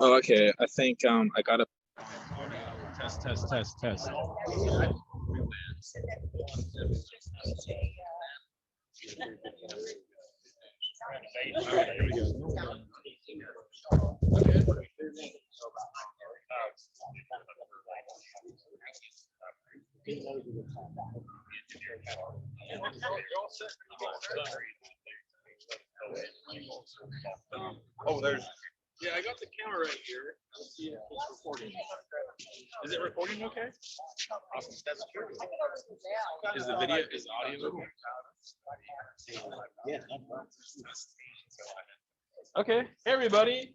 Oh, okay. I think I got a Test. All right, here we go. Oh, there's. Yeah, I got the camera right here. Let's see if it's recording. Is it recording okay? Awesome. That's true. Is the video, is the audio okay? Yeah. Okay, hey everybody.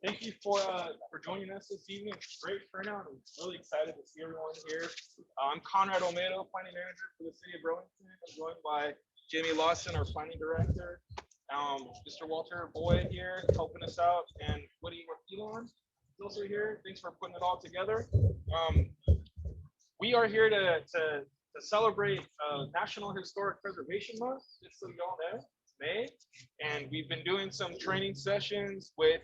Thank you for joining us this evening. Great turnout. I'm really excited to see everyone here. I'm Conrad Olmedo, planning manager for the City of Burlington. I'm joined by Jamie Lawson, our planning director. Mr. Walter Boyd here helping us out, and Woody Elon is also here. Thanks for putting it all together. We are here to celebrate National Historic Preservation Month, just so you all know, it's May, and we've been doing some training sessions with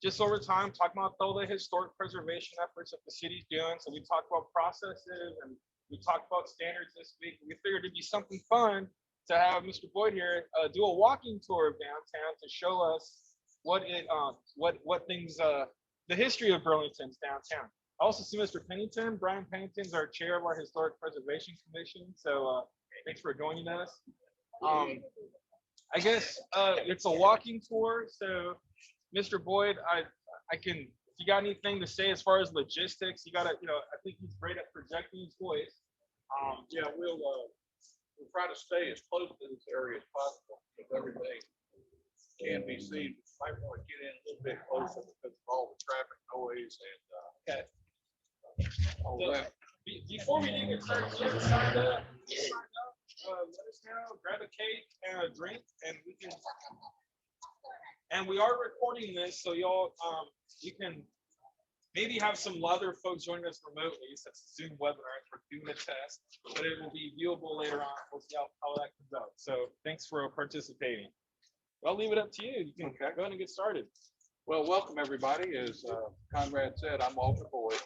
just over time, talking about all the historic preservation efforts that the city's doing. So we talked about processes and we talked about standards this week. We figured it'd be something fun to have Mr. Boyd here do a walking tour of downtown to show us what things the history of Burlington's downtown. I also see Mr. Pennington. Brian Pennington's our chair of our Historic Preservation Commission. So thanks for joining us. I guess it's a walking tour. So Mr. Boyd, I can, if you got anything to say as far as logistics, you gotta, I think he's great at projecting his voice. Yeah, we'll try to stay as close to this area as possible if everything can be seen. Might want to get in a little bit closer because of all the traffic noise and all that. Before we get started, sign up, let us know, grab a cake and a drink, and we can. And we are recording this, so y'all, you can maybe have some other folks join us remotely. That's a Zoom webinar. We're doing a test, but it will be viewable later on. We'll see how that comes out. So thanks for participating. I'll leave it up to you. You can go ahead and get started. Well, welcome everybody. As Conrad said, I'm Walter Boyd.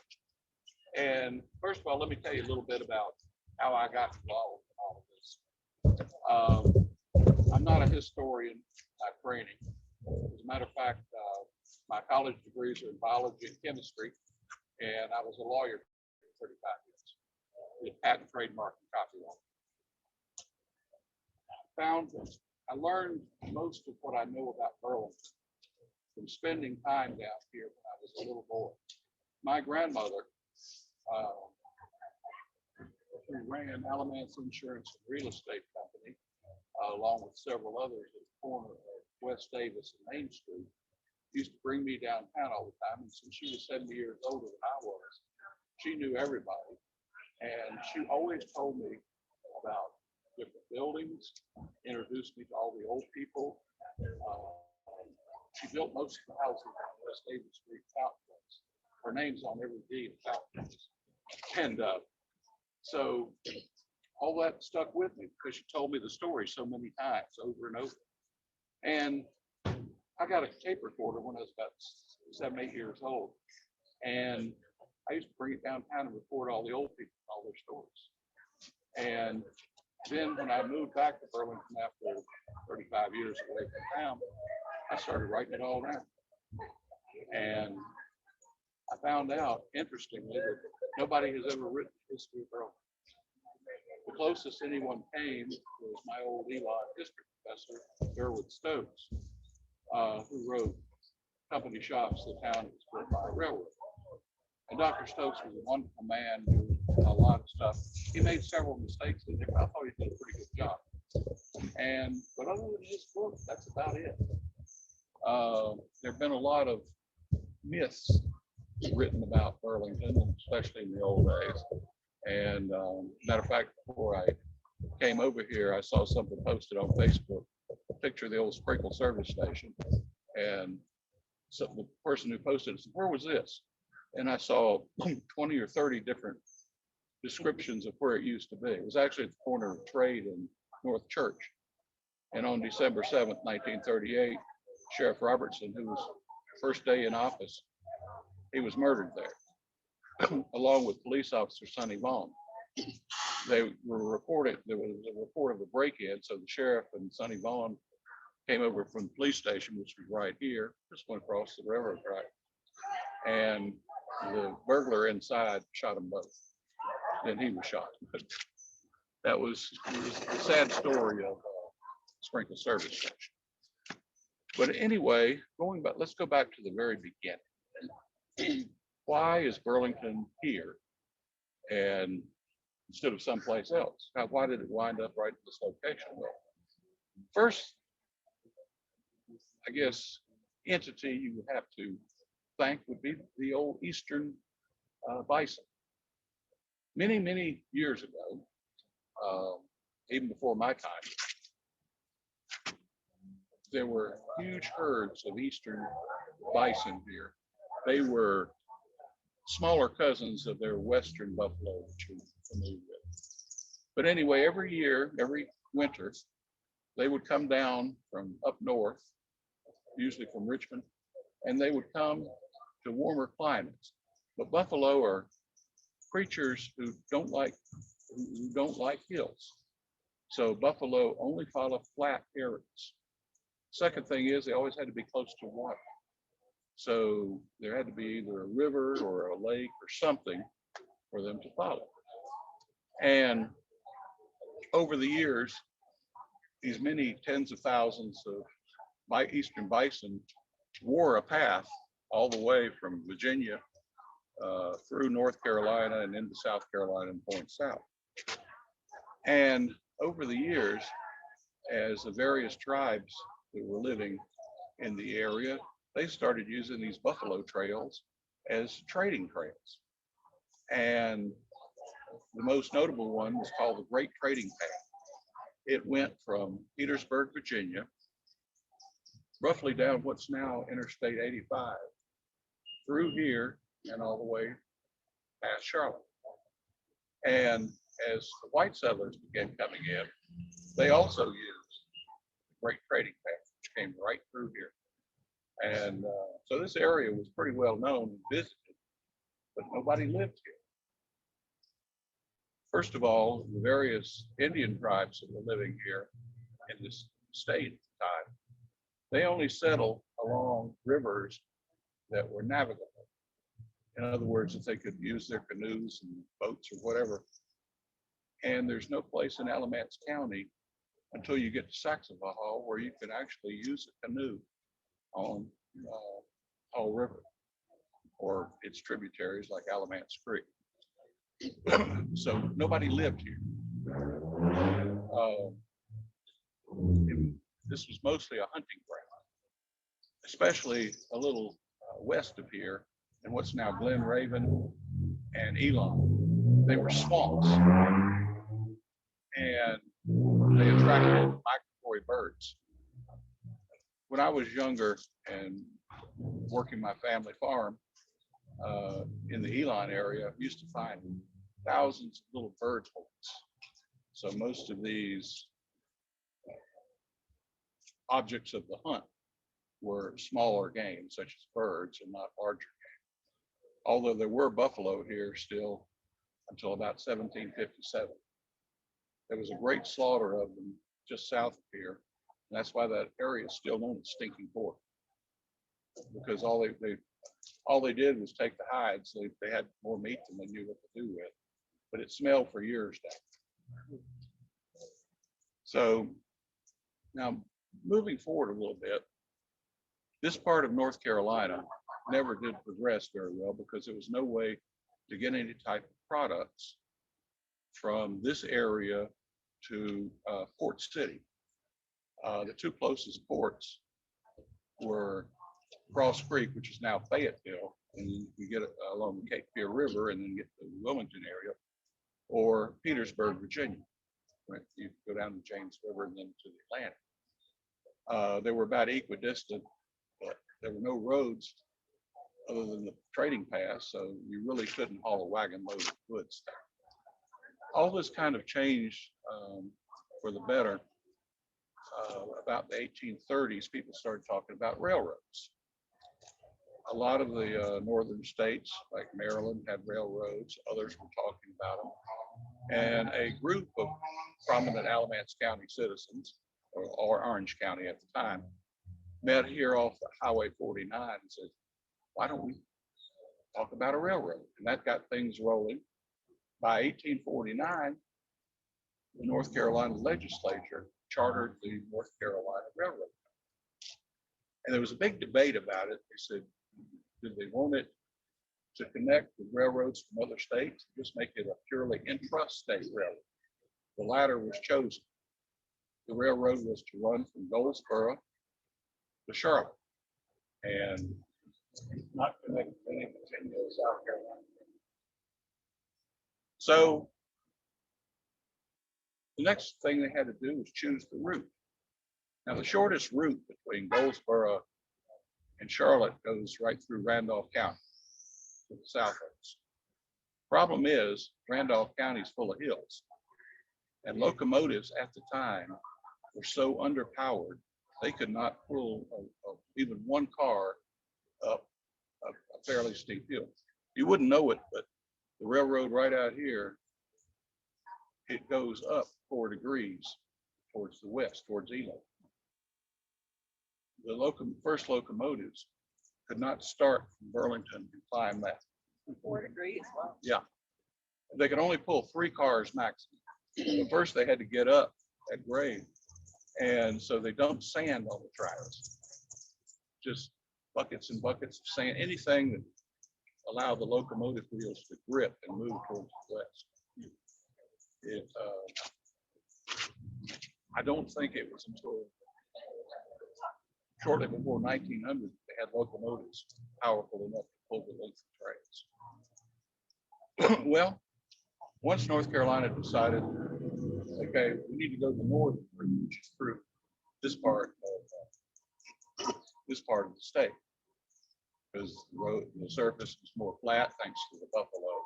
And first of all, let me tell you a little bit about how I got involved in all of this. I'm not a historian by training. As a matter of fact, my college degrees are in biology and chemistry, and I was a lawyer for 35 years with patent, trademark, and copyright. I learned most of what I know about Burlington from spending time down here when I was a little boy. My grandmother, who ran Alamance Insurance and Real Estate Company, along with several others at the corner of West Davis and Main Street, used to bring me downtown all the time. And since she was 70 years older than I was, she knew everybody. And she always told me about different buildings, introduced me to all the old people. She built most of the houses on West Davis Street, Fountain Place. Her name's on every deed of Fountain Place. And so all that stuck with me because she told me the story so many times over and over. And I got a tape recorder when I was about 7, 8 years old. And I used to bring it downtown and record all the old people, all their stories. And then when I moved back to Burlington after 35 years away from town, I started writing it all down. And I found out, interestingly, that nobody has ever written the history of Burlington. The closest anyone came was my old Elon history professor, Derwood Stokes, who wrote Company Shops, the town was built by a railroad. And Dr. Stokes was a wonderful man, knew a lot of stuff. He made several mistakes in there, but I thought he did a pretty good job. But other than his book, that's about it. There have been a lot of myths written about Burlington, especially in the old days. And matter of fact, before I came over here, I saw something posted on Facebook, a picture of the old Sprinkle service station. And so the person who posted it said, "Where was this?" And I saw 20 or 30 different descriptions of where it used to be. It was actually at the corner of Trade and North Church. And on December 7th, 1938, Sheriff Robertson, who was first day in office, he was murdered there, along with police officer Sonny Vaughn. They were reported, there was a report of a break-in, so the sheriff and Sonny Vaughn came over from the police station, which was right here, just went across the railroad track, and the burglar inside shot them both. Then he was shot. But that was a sad story of Sprinkle Service Station. But anyway, going back, let's go back to the very beginning. Why is Burlington here and instead of someplace else? Now, why did it wind up right at this location? Well, first, I guess, entity you would have to thank would be the old Eastern bison. Many, many years ago, even before my time, there were huge herds of Eastern bison here. They were smaller cousins of their Western buffalo, which you're familiar with. But anyway, every year, every winter, they would come down from up north, usually from Richmond, and they would come to warmer climates. But buffalo are creatures who don't like hills. So buffalo only follow flat areas. Second thing is they always had to be close to water. So there had to be either a river or a lake or something for them to follow. And over the years, these many tens of thousands of Eastern bison wore a path all the way from Virginia through North Carolina and into South Carolina and point south. And over the years, as the various tribes that were living in the area, they started using these buffalo trails as trading trails. And the most notable one was called the Great Trading Path. It went from Petersburg, Virginia, roughly down what's now Interstate 85, through here and all the way past Charlotte. And as the white settlers began coming in, they also used the Great Trading Path, which came right through here. And so this area was pretty well known and visited, but nobody lived here. First of all, the various Indian tribes that were living here in this state at the time, they only settled along rivers that were navigable. In other words, if they could use their canoes and boats or whatever. And there's no place in Alamance County until you get to Saxapahaw where you can actually use a canoe on Hall River or its tributaries like Alamance Creek. So nobody lived here. This was mostly a hunting ground, especially a little west of here in what's now Glen Raven and Elon. They were swamps, and they attracted migratory birds. When I was younger and working my family farm in the Elon area, I used to find thousands of little bird holes. So most of these objects of the hunt were smaller game, such as birds, and not larger game. Although there were buffalo here still until about 1757. There was a great slaughter of them just south of here. And that's why that area is still known as Stinking Pork, because all they did was take the hides. They had more meat than they knew what to do with, but it smelled for years down. So now moving forward a little bit, this part of North Carolina never did progress very well because there was no way to get any type of products from this area to Port City. The two closest ports were Cross Creek, which is now Fayetteville, and you get along the Cape Fear River and then get to the Wilmington area, or Petersburg, Virginia. Right? You go down the James River and then to the Atlantic. They were about equidistant, but there were no roads other than the trading path, so you really couldn't haul a wagon load of goods there. all this kind of changed for the better. About the 1830s, people started talking about railroads. A lot of the northern states, like Maryland, had railroads. Others were talking about them. And a group of prominent Alamance County citizens, or Orange County at the time, met here off the Highway 49 and said, why don't we talk about a railroad? And that got things rolling. By 1849, the North Carolina legislature chartered the North Carolina Railroad. And there was a big debate about it. They said, did they want it to connect with railroads from other states, just make it a purely intrastate railroad? The latter was chosen. The railroad was to run from Goldsboro to Charlotte and not connect with anything in South Carolina. So the next thing they had to do was choose the route. Now, the shortest route between Goldsboro and Charlotte goes right through Randolph County to the southwest. Problem is, Randolph County is full of hills, and locomotives at the time were so underpowered, they could not pull even one car up a fairly steep hill. You wouldn't know it, but the railroad right out here, it goes up 4 degrees towards the west, towards Elo. The first locomotives could not start from Burlington and climb that. 4 degrees. Wow. Yeah. They could only pull 3 cars maximum. But first they had to get up at grade. And so they dumped sand on the tracks. Just buckets and buckets of sand, anything that allowed the locomotive wheels to grip and move towards the west. I don't think it was until shortly before 1900 they had locomotives powerful enough to pull the length of trains. Well, once North Carolina decided, okay, we need to go the northern route, which is through this part of the state, because the surface is more flat thanks to the buffalo.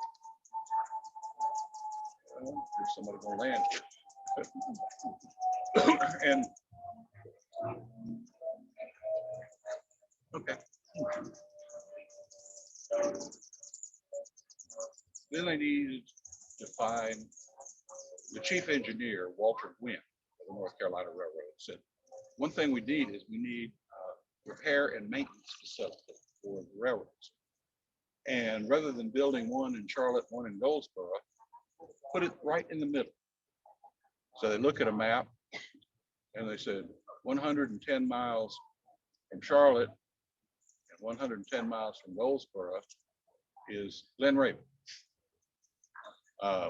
Well, there's somebody going to land here. And okay. Then they needed to find the chief engineer, Walter Wynn, of the North Carolina Railroad, said, one thing we need is we need repair and maintenance facility for the railroads. And rather than building one in Charlotte, one in Goldsboro, put it right in the middle. So they look at a map and they said 110 miles from Charlotte and 110 miles from Goldsboro is Glen Raven,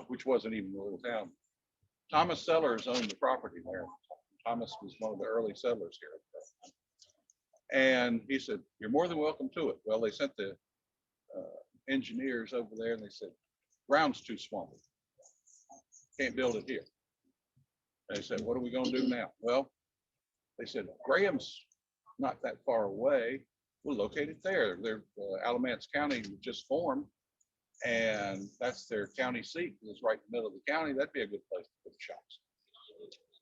which wasn't even a little town. Thomas Sellers owned the property there. Thomas was one of the early settlers here. And he said, you're more than welcome to it. Well, they sent the engineers over there and they said, ground's too swampy. Can't build it here. They said, what are we going to do now? Well, they said, Graham's not that far away. We'll locate it there. Their Alamance County was just formed, and that's their county seat. It's right in the middle of the county. That'd be a good place to put the shops.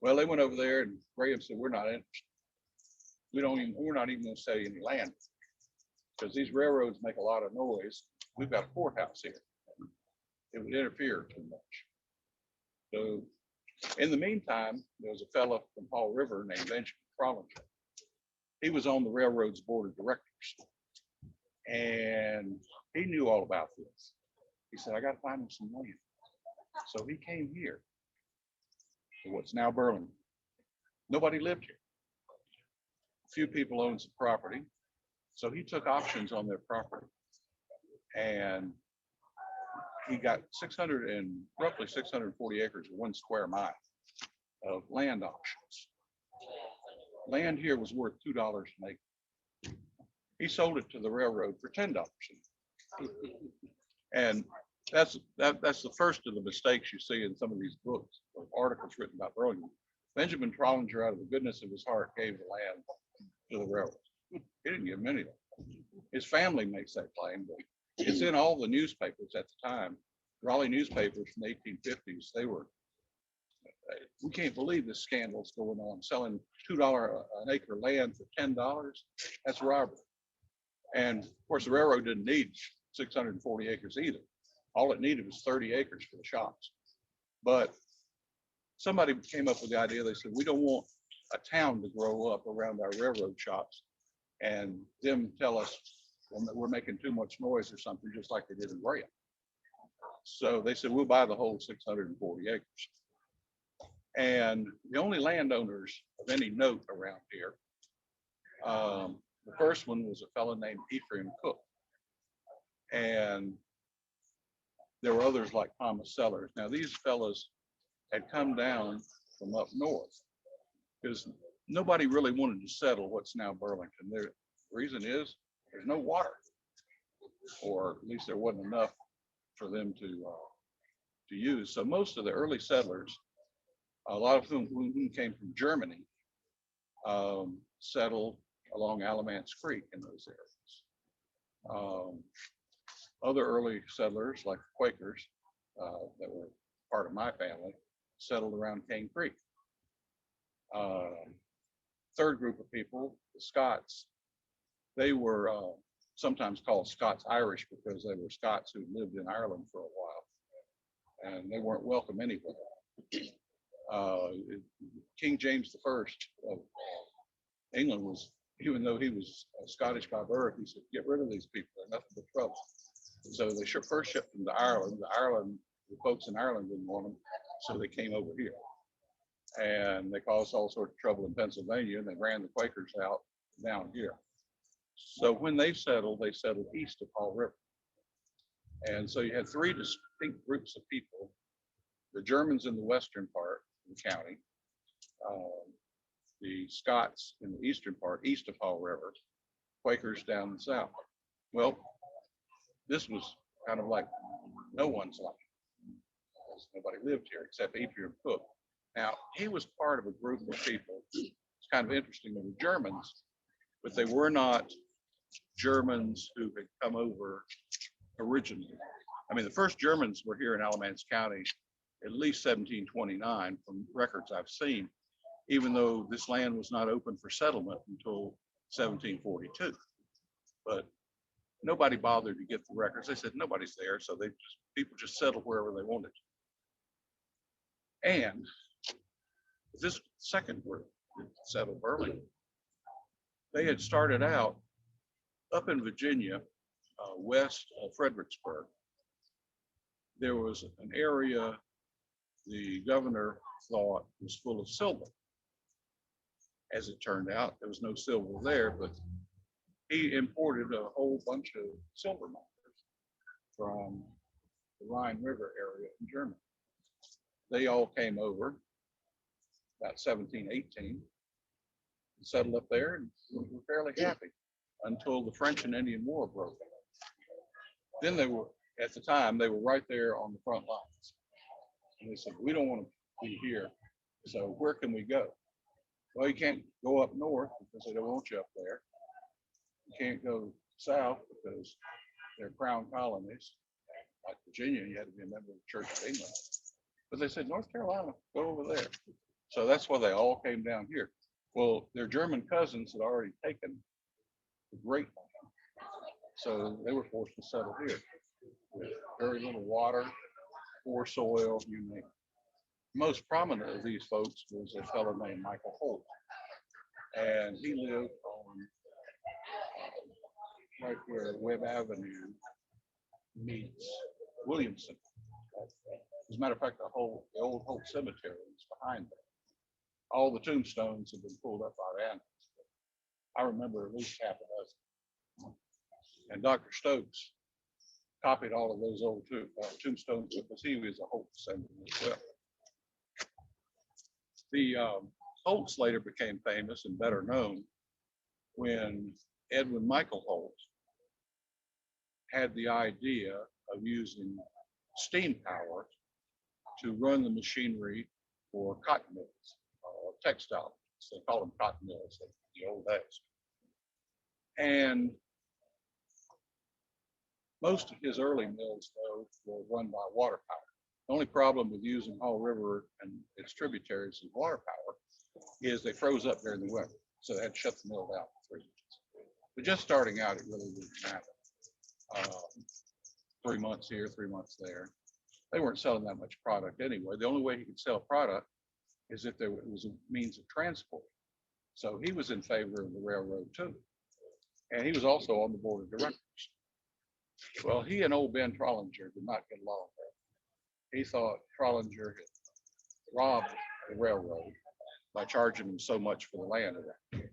Well, they went over there, and Graham said, we're not interested. We're not even going to sell you any land because these railroads make a lot of noise. We've got a courthouse here. It would interfere too much. So in the meantime, there was a fellow from Paul River named Benjamin Trollinger. He was on the railroad's board of directors, and he knew all about this. He said, I got to find him some land. So he came here to what's now Burlington. Nobody lived here. A few people owned some property. So he took options on their property, and he got roughly 640 acres of 1 square mile of land options. Land here was worth $2 an acre. He sold it to the railroad for $10 an acre. And that's the first of the mistakes you see in some of these books or articles written about Burlington. Benjamin Trollinger, out of the goodness of his heart, gave the land to the railroad. He didn't give him anything. His family makes that claim, but it's in all the newspapers at the time Raleigh newspapers from the 1850s, they were, we can't believe this scandal's going on, selling $2 an acre land for $10. That's robbery. And of course, the railroad didn't need 640 acres either. All it needed was 30 acres for the shops. But somebody came up with the idea. They said, we don't want a town to grow up around our railroad shops and them tell us when we're making too much noise or something, just like they did in Graham. So they said, we'll buy the whole 640 acres. And the only landowners of any note around here, the first one was a fellow named Ephraim Cook. And there were others like Thomas Sellers. Now, these fellows had come down from up north because nobody really wanted to settle what's now Burlington. The reason is there's no water, or at least there wasn't enough for them to use. So most of the early settlers, a lot of whom came from Germany, settled along Alamance Creek in those areas. Other early settlers, like Quakers, that were part of my family, settled around Cane Creek. Third group of people, the Scots, they were sometimes called Scots-Irish because they were Scots who lived in Ireland for a while, and they weren't welcome anywhere. King James I of England was, even though he was Scottish by birth, he said, get rid of these people, they're nothing but trouble. So they first shipped them to Ireland. The folks in Ireland didn't want them, so they came over here. And they caused all sorts of trouble in Pennsylvania, and they ran the Quakers out down here. So when they settled east of Fall River. And so you had three distinct groups of people: the Germans in the western part of the county, the Scots in the eastern part, east of Fall River, Quakers down the south. Well, this was kind of like no one's land. Nobody lived here except Ephraim Cook. Now, he was part of a group of people. It's kind of interesting. They were Germans, but they were not Germans who had come over originally. I mean, the first Germans were here in Alamance County at least 1729 from records I've seen, even though this land was not open for settlement until 1742. But nobody bothered to get the records. They said nobody's there, so people just settled wherever they wanted. And this second group that settled Burlington, they had started out up in Virginia, west of Fredericksburg. There was an area the governor thought was full of silver. As it turned out, there was no silver there, but he imported a whole bunch of silver miners from the Rhine River area in Germany. They all came over about 1718 and settled up there, and were fairly happy until the French and Indian War broke out. Then they were, at the time, they were right there on the front lines. And they said, we don't want to be here, so where can we go? Well, you can't go up north because they don't want you up there. You can't go south because they're crown colonies. Like Virginia, you had to be a member of the Church of England. But they said, North Carolina, go over there. So that's why they all came down here. Well, their German cousins had already taken the Great Land, so they were forced to settle here with very little water, poor soil, you name it. Most prominent of these folks was a fellow named Michael Holt, and he lived on right where Webb Avenue meets Williamson. As a matter of fact, the old Holt Cemetery is behind there. All the tombstones have been pulled up by animals. I remember at least half a dozen. And Dr. Stokes copied all of those old tombstones because he was a Holt descendant as well. The Holts later became famous and better known when Edwin Michael Holt had the idea of using steam power to run the machinery for cotton mills, textile. So they call them cotton mills in the old days. And Most of his early mills, though, were run by water power. The only problem with using Hall River and its tributaries as water power is they froze up during the winter, so they had to shut the mill down for 3 months. But just starting out, it really didn't matter. 3 months here, 3 months there. They weren't selling that much product anyway. The only way he could sell product is if there was a means of transport. So he was in favor of the railroad too. And he was also on the board of directors. Well, he and old Ben Trollinger did not get along there. He thought Trollinger had robbed the railroad by charging them so much for the land around.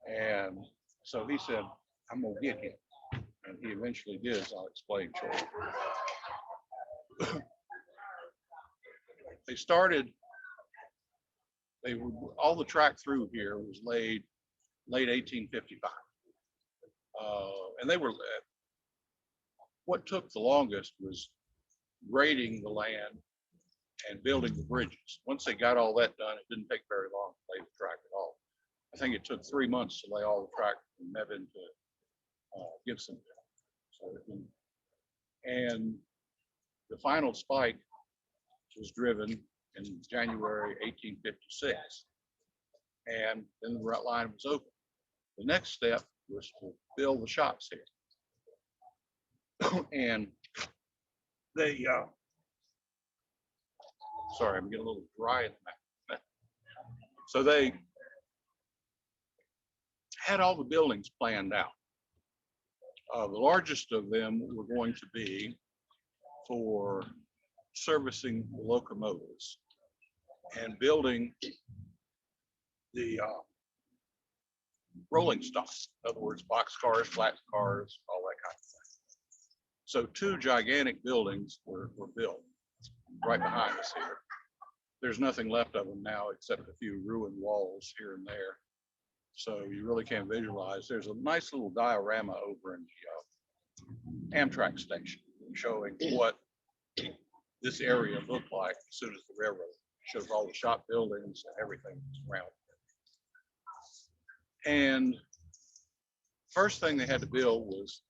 And so he said, I'm gonna get him. And he eventually did, as I'll explain shortly. All the track through here was laid late 1855. And what took the longest was grading the land and building the bridges. Once they got all that done, it didn't take very long to lay the track at all. I think it took 3 months to lay all the track from Mebane to Gibsonville. And the final spike was driven in January 1856. And then the line was open. The next step was to build the shops here. And they, sorry, I'm getting a little dry in the mouth. So they had all the buildings planned out. The largest of them were going to be for servicing the locomotives and building the rolling stock. In other words, box cars, flat cars, all that kind of thing. So 2 gigantic buildings were built right behind us here. There's nothing left of them now except a few ruined walls here and there. So you really can't visualize. There's a nice little diorama over in the Amtrak station showing what this area looked like as soon as the railroad. Shows all the shop buildings and everything around it. And first thing they had to build was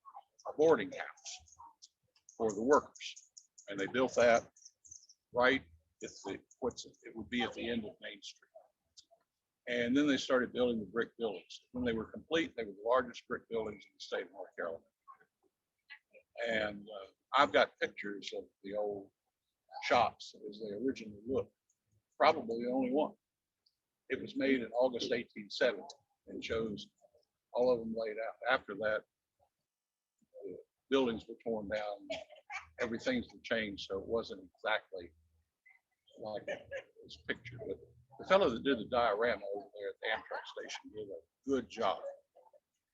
a boarding house for the workers. And they built that right at it would be at the end of Main Street. And then they started building the brick buildings. When they were complete, they were the largest brick buildings in the state of North Carolina. And I've got pictures of the old shops as they originally looked. Probably the only one. It was made in August 1870 and shows all of them laid out. After that, the buildings were torn down, everything's changed, so it wasn't exactly like this picture. But the fellow that did the diorama over there at the Amtrak station did a good job.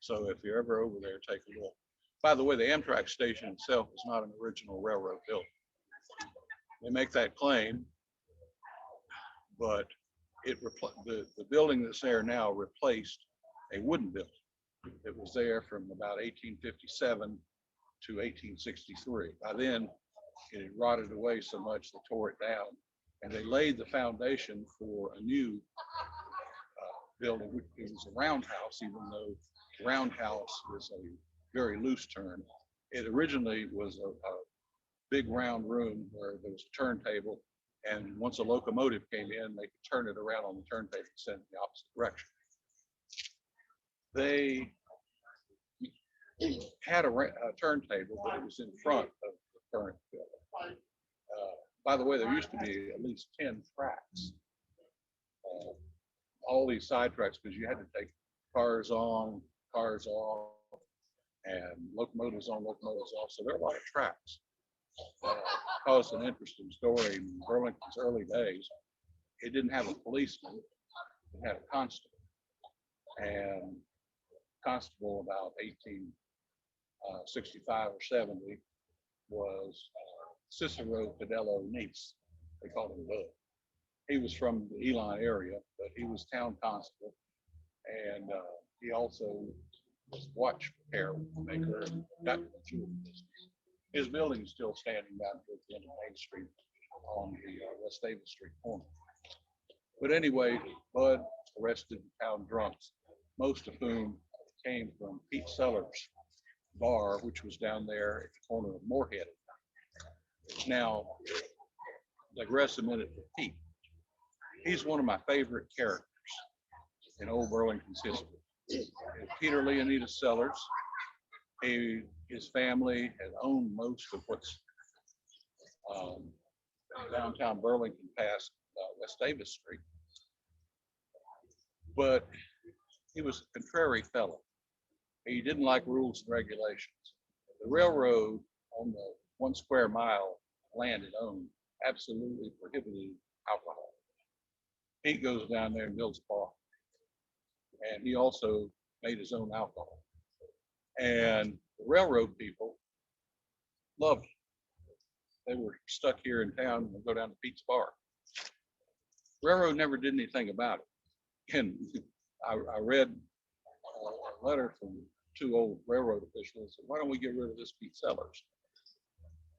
So if you're ever over there, take a look. By the way, the Amtrak station itself is not an original railroad building. They make that claim, but the building that's there now replaced a wooden building. It was there from about 1857 to 1863. By then, it had rotted away so much they tore it down, and they laid the foundation for a new building. It was a roundhouse, even though roundhouse is a very loose term. It originally was a big round room where there was a turntable, and once a locomotive came in, they could turn it around on the turntable and send it in the opposite direction. They had a turntable, but it was in front of the current building. By the way, there used to be at least 10 tracks, all these side tracks, because you had to take cars on, cars off, and locomotives on, locomotives off. So there are a lot of tracks. Caused an interesting story in Burlington's early days. It didn't have a policeman, it had a constable. And constable about 1865 or 70 was Cicero Fidello niece. They called him Bud. He was from the Elon area, but he was town constable. And he also was watch repair maker and got the jewelry business. His building is still standing down here at the end of Main Street on the West Davis Street corner. But anyway, Bud arrested the town drunks, most of whom came from Pete Sellers' bar, which was down there at the corner of Moorhead. It's now digress a minute for Pete. He's one of my favorite characters in old Burlington's history. Peter Leonidas Sellers. His family had owned most of what's downtown Burlington past West Davis Street. But he was a contrary fellow. He didn't like rules and regulations. The railroad on the 1 square mile land it owned absolutely prohibited alcohol. Pete goes down there and builds a bar. And he also made his own alcohol. And the railroad people loved it. They were stuck here in town and would go down to Pete's bar. Railroad never did anything about it. And I read a letter from 2 old railroad officials. Why don't we get rid of this Pete Sellers?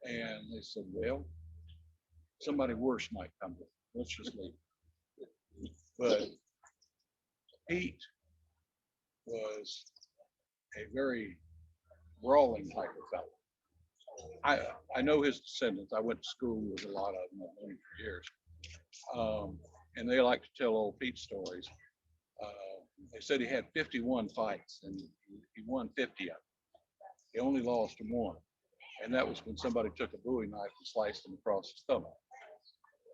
And they said, well, somebody worse might come to it. Let's just leave it. But Pete was a very brawling type of fellow. I know his descendants. I went to school with a lot of them. I've known him for years. And they like to tell old Pete stories. They said he had 51 fights and he won 50 of them. He only lost 1. And that was when somebody took a Bowie knife and sliced him across the stomach.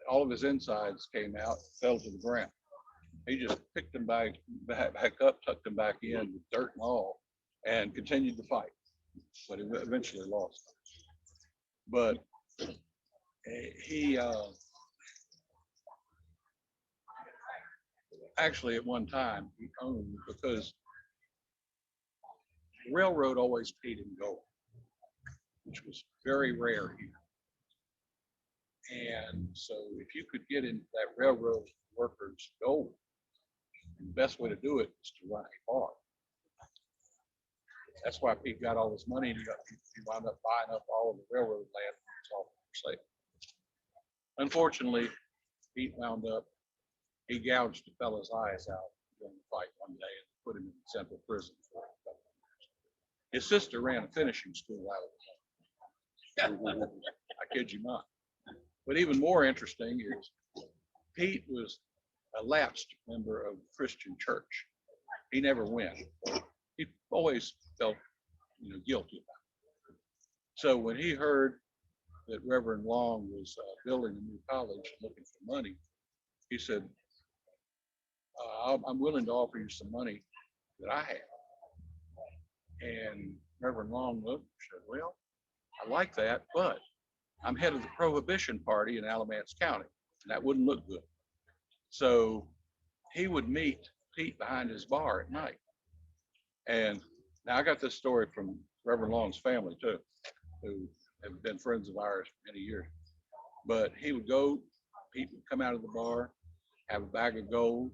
All of his insides came out, fell to the ground. He just picked them back up, tucked them back in with dirt and all, and continued to fight. But he eventually lost. But he actually at one time he owned, because the railroad always paid in gold, which was very rare here. And so if you could get into that railroad workers gold, the best way to do it is to run a bar. That's why Pete got all his money. He wound up buying up all of the railroad land. It's all for sale. Unfortunately, Pete wound up, he gouged a fella's eyes out during the fight one day and put him in central prison for a couple of years. His sister ran a finishing school out of it. I kid you not. But even more interesting is Pete was a lapsed member of the Christian church. He never went. He always felt, guilty about it. So when he heard that Reverend Long was building a new college and looking for money, he said, I'm willing to offer you some money that I have. And Reverend Long looked and said, well, I like that, but I'm head of the Prohibition Party in Alamance County, and that wouldn't look good. So he would meet Pete behind his bar at night. And now I got this story from Reverend Long's family too, who have been friends of ours for many years. But he would go, Pete would come out of the bar, have a bag of gold,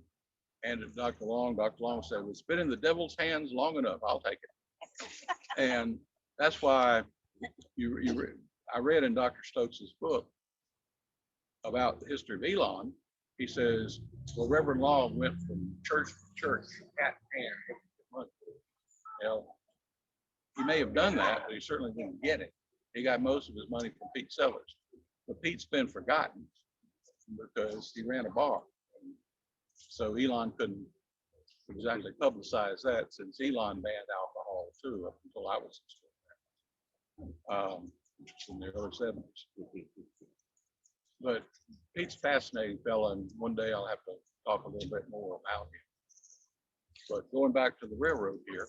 hand it to Dr. Long. Dr. Long said, it's been in the devil's hands long enough, I'll take it. And that's why I read in Dr. Stokes' book about the history of Elon. He says, well, Reverend Long went from church to church, hat in hand. Well, he may have done that, but he certainly didn't get it. He got most of his money from Pete Sellers. But Pete's been forgotten because he ran a bar. So Elon couldn't exactly publicize that, since Elon banned alcohol too, up until I was in school, which was in the early 70s. But Pete's a fascinating fella, and one day I'll have to talk a little bit more about him. But going back to the railroad here,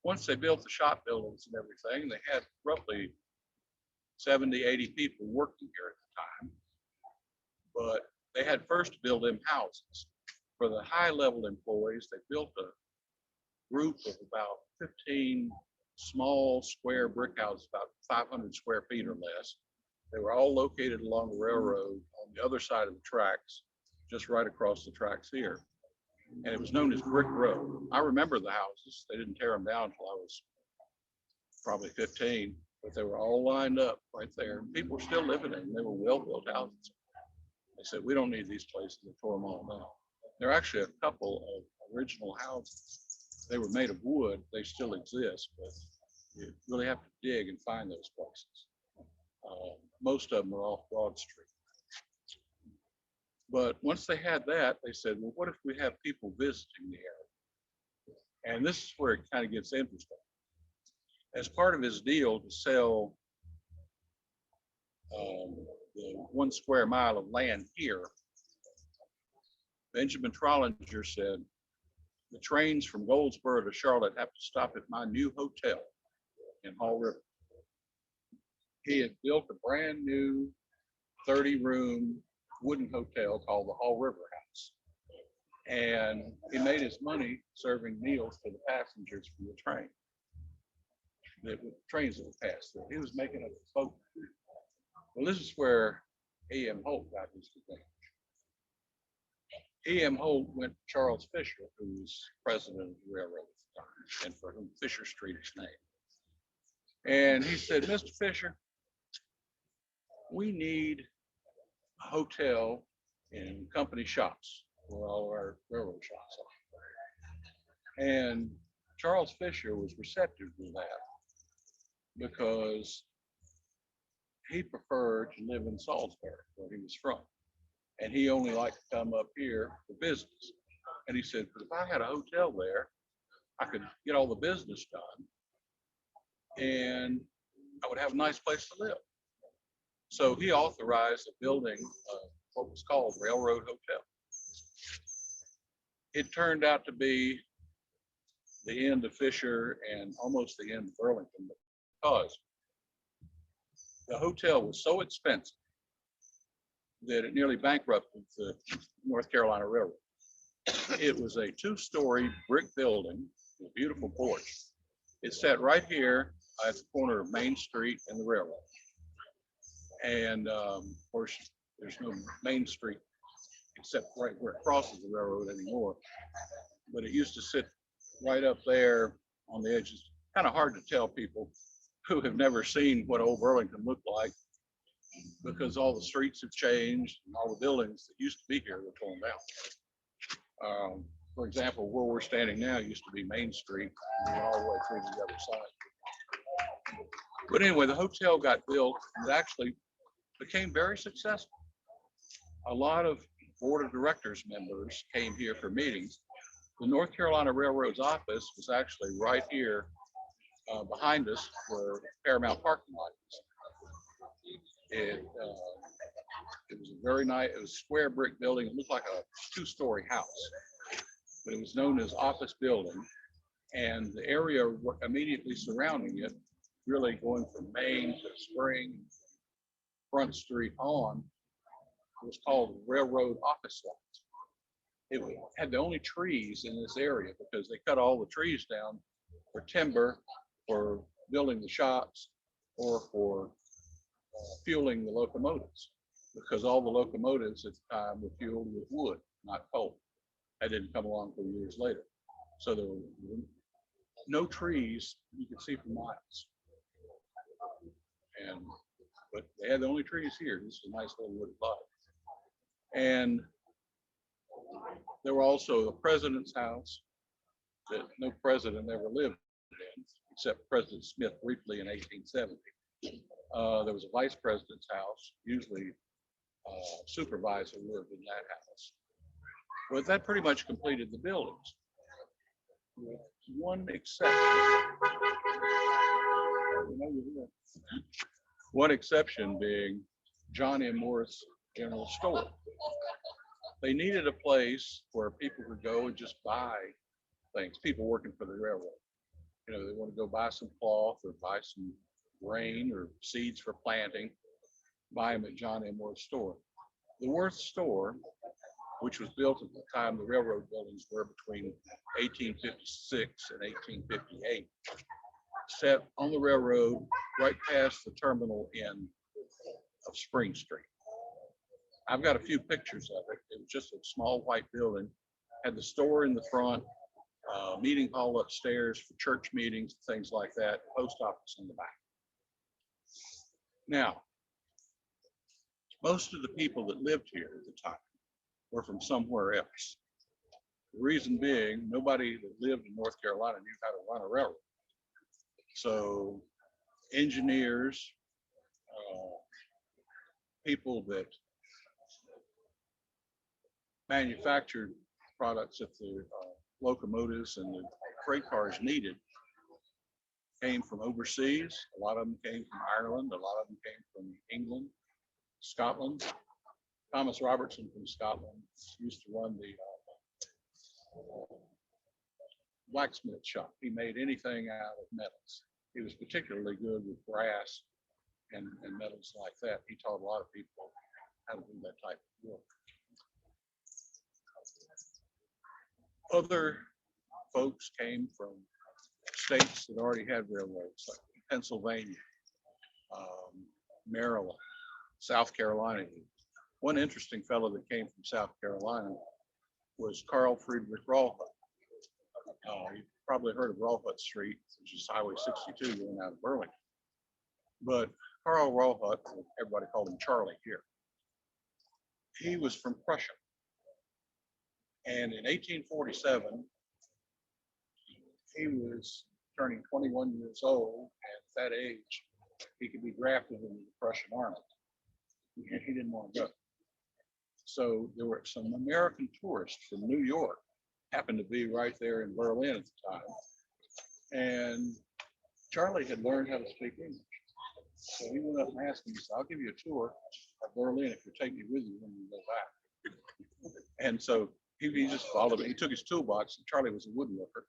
once they built the shop buildings and everything, they had roughly 70, 80 people working here at the time. But they had first to build them houses. For the high-level employees, they built a group of about 15 small square brick houses, about 500 square feet or less. They were all located along the railroad on the other side of the tracks, just right across the tracks here. And it was known as Brick Row. I remember the houses. They didn't tear them down until I was probably 15, but they were all lined up right there. People were still living in them. They were well-built houses. They said, we don't need these places. They tore them all down. There are actually a couple of original houses They were made of wood. They still exist, but you really have to dig and find those places. Most of them are off Broad Street. But once they had that, they said, well, what if we have people visiting the area? And this is where it kind of gets interesting. As part of his deal to sell the 1 square mile of land here, Benjamin Trollinger said, the trains from Goldsboro to Charlotte have to stop at my new hotel in Hall River. He had built a brand new 30-room wooden hotel called the Hall River House. And he made his money serving meals to the passengers from the train. The trains that would pass through. He was making a boat. Well, this is where A.M. Holt got his advantage. A.M. Holt went to Charles Fisher, who was president of the railroad at the time, and for whom Fisher Street is named. And he said, Mr. Fisher, we need a hotel in company shops where all of our railroad shops are. And Charles Fisher was receptive to that because he preferred to live in Salisbury, where he was from. And he only liked to come up here for business. And he said, but if I had a hotel there, I could get all the business done and I would have a nice place to live. So he authorized the building of what was called Railroad Hotel. It turned out to be the end of Fisher and almost the end of Burlington because the hotel was so expensive that it nearly bankrupted the North Carolina Railroad. It was a 2-story brick building with a beautiful porch. It sat right here at the corner of Main Street and the railroad. And of course, there's no Main Street except right where it crosses the railroad anymore. But it used to sit right up there on the edges. Kind of hard to tell people who have never seen what old Burlington looked like because all the streets have changed and all the buildings that used to be here were torn down. For example, where we're standing now used to be Main Street and we went all the way through to the other side. But anyway, the hotel got built and it actually became very successful. A lot of board of directors members came here for meetings. The North Carolina Railroad's office was actually right here behind us where Paramount parking lot is. It was a very nice, it was a square brick building. It looked like a 2-story house, but it was known as office building. And the area immediately surrounding it, really going from Main to Spring, Front Street on, was called Railroad Office Lot. It had the only trees in this area because they cut all the trees down for timber, for building the shops, or for fueling the locomotives, because all the locomotives at the time were fueled with wood, not coal. That didn't come along for years later. So there were no trees you could see for miles. But they had the only trees here. This is a nice little wooded lot. And there were also the president's house that no president ever lived in, except President Smith briefly in 1870. There was a vice president's house, usually supervisor lived in that house. But that pretty much completed the buildings, with one exception. One exception being John M. Morris General Store. They needed a place where people could go and just buy things, people working for the railroad. You know, they want to go buy some cloth or buy some grain or seeds for planting, buy them at John M. Worth Store. The Worth Store, which was built at the time the railroad buildings were between 1856 and 1858, sat on the railroad right past the terminal end of Spring Street. I've got a few pictures of it. It was just a small white building, had the store in the front, meeting hall upstairs for church meetings, things like that, post office in the back. Now, most of the people that lived here at the time were from somewhere else. The reason being, nobody that lived in North Carolina knew how to run a railroad. So engineers, people that manufactured products that the locomotives and the freight cars needed came from overseas. A lot of them came from Ireland. A lot of them came from England, Scotland. Thomas Robertson from Scotland used to run the blacksmith shop. He made anything out of metals. He was particularly good with brass and metals like that. He taught a lot of people how to do that type of work. Other folks came from states that already had railroads, like Pennsylvania, Maryland, South Carolina. One interesting fellow that came from South Carolina was Carl Friedrich Rawhut. You probably heard of Rawhut Street, which is Highway 62 going out of Burlington. But Carl Rawhut, everybody called him Charlie here, he was from Prussia. And in 1847, he was turning 21 years old, and at that age, he could be drafted into the Prussian army. And he didn't want to go. So there were some American tourists from New York, happened to be right there in Berlin at the time. And Charlie had learned how to speak English. So he went up and asked him, he said, I'll give you a tour of Berlin if you take me with you when you go back. And so he just followed me. He took his toolbox, and Charlie was a woodworker.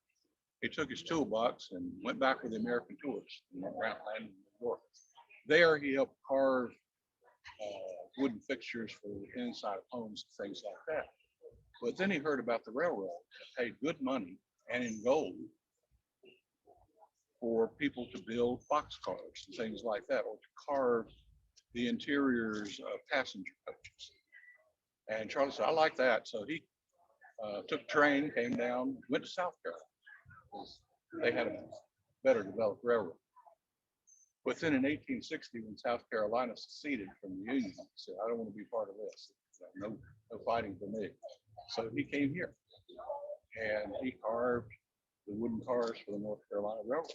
He took his toolbox and went back with the American tourists and went around in New York. There he helped carve wooden fixtures for the inside of homes and things like that. But then he heard about the railroad that paid good money and in gold for people to build boxcars and things like that, or to carve the interiors of passenger coaches. And Charlie said, I like that. So he took a train, came down, went to South Carolina. They had a better developed railroad. But then in 1860, when South Carolina seceded from the Union, he said, I don't want to be part of this. No fighting for me. So he came here and he carved the wooden cars for the North Carolina Railroad.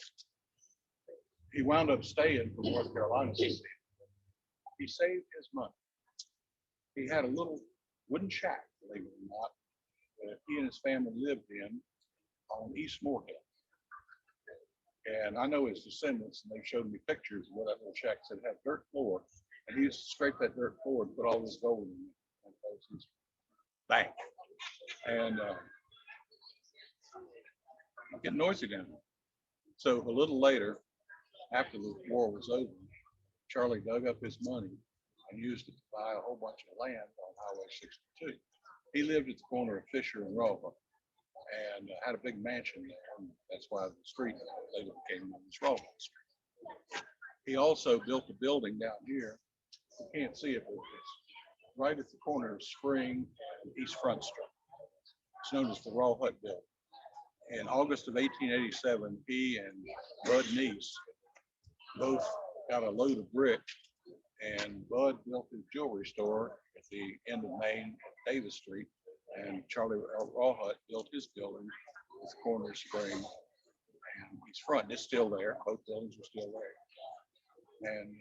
He wound up staying for North Carolina. He saved his money. He had a little wooden shack, believe it or not, that he and his family lived in on East Morehead. And I know his descendants, and they showed me pictures of what that little shack said. It had dirt floor, and he used to scrape that dirt floor and put all his gold in it. And that was his bank. And getting noisy down there. So a little later, after the war was over, Charlie dug up his money and used it to buy a whole bunch of land on Highway 62. He lived at the corner of Fisher and Roebuck and had a big mansion there. And that's why the street later became known as Roebuck Street. He also built a building down here. You can't see it, but it's right at the corner of Spring and East Front Street. It's known as the Rawhut Building. In August of 1887, he and Bud Neese both got a load of brick, and Bud built his jewelry store at the end of Main at Davis Street, and Charlie Rawhut built his building at the corner of Spring and East Front. It's still there. Both buildings are still there. And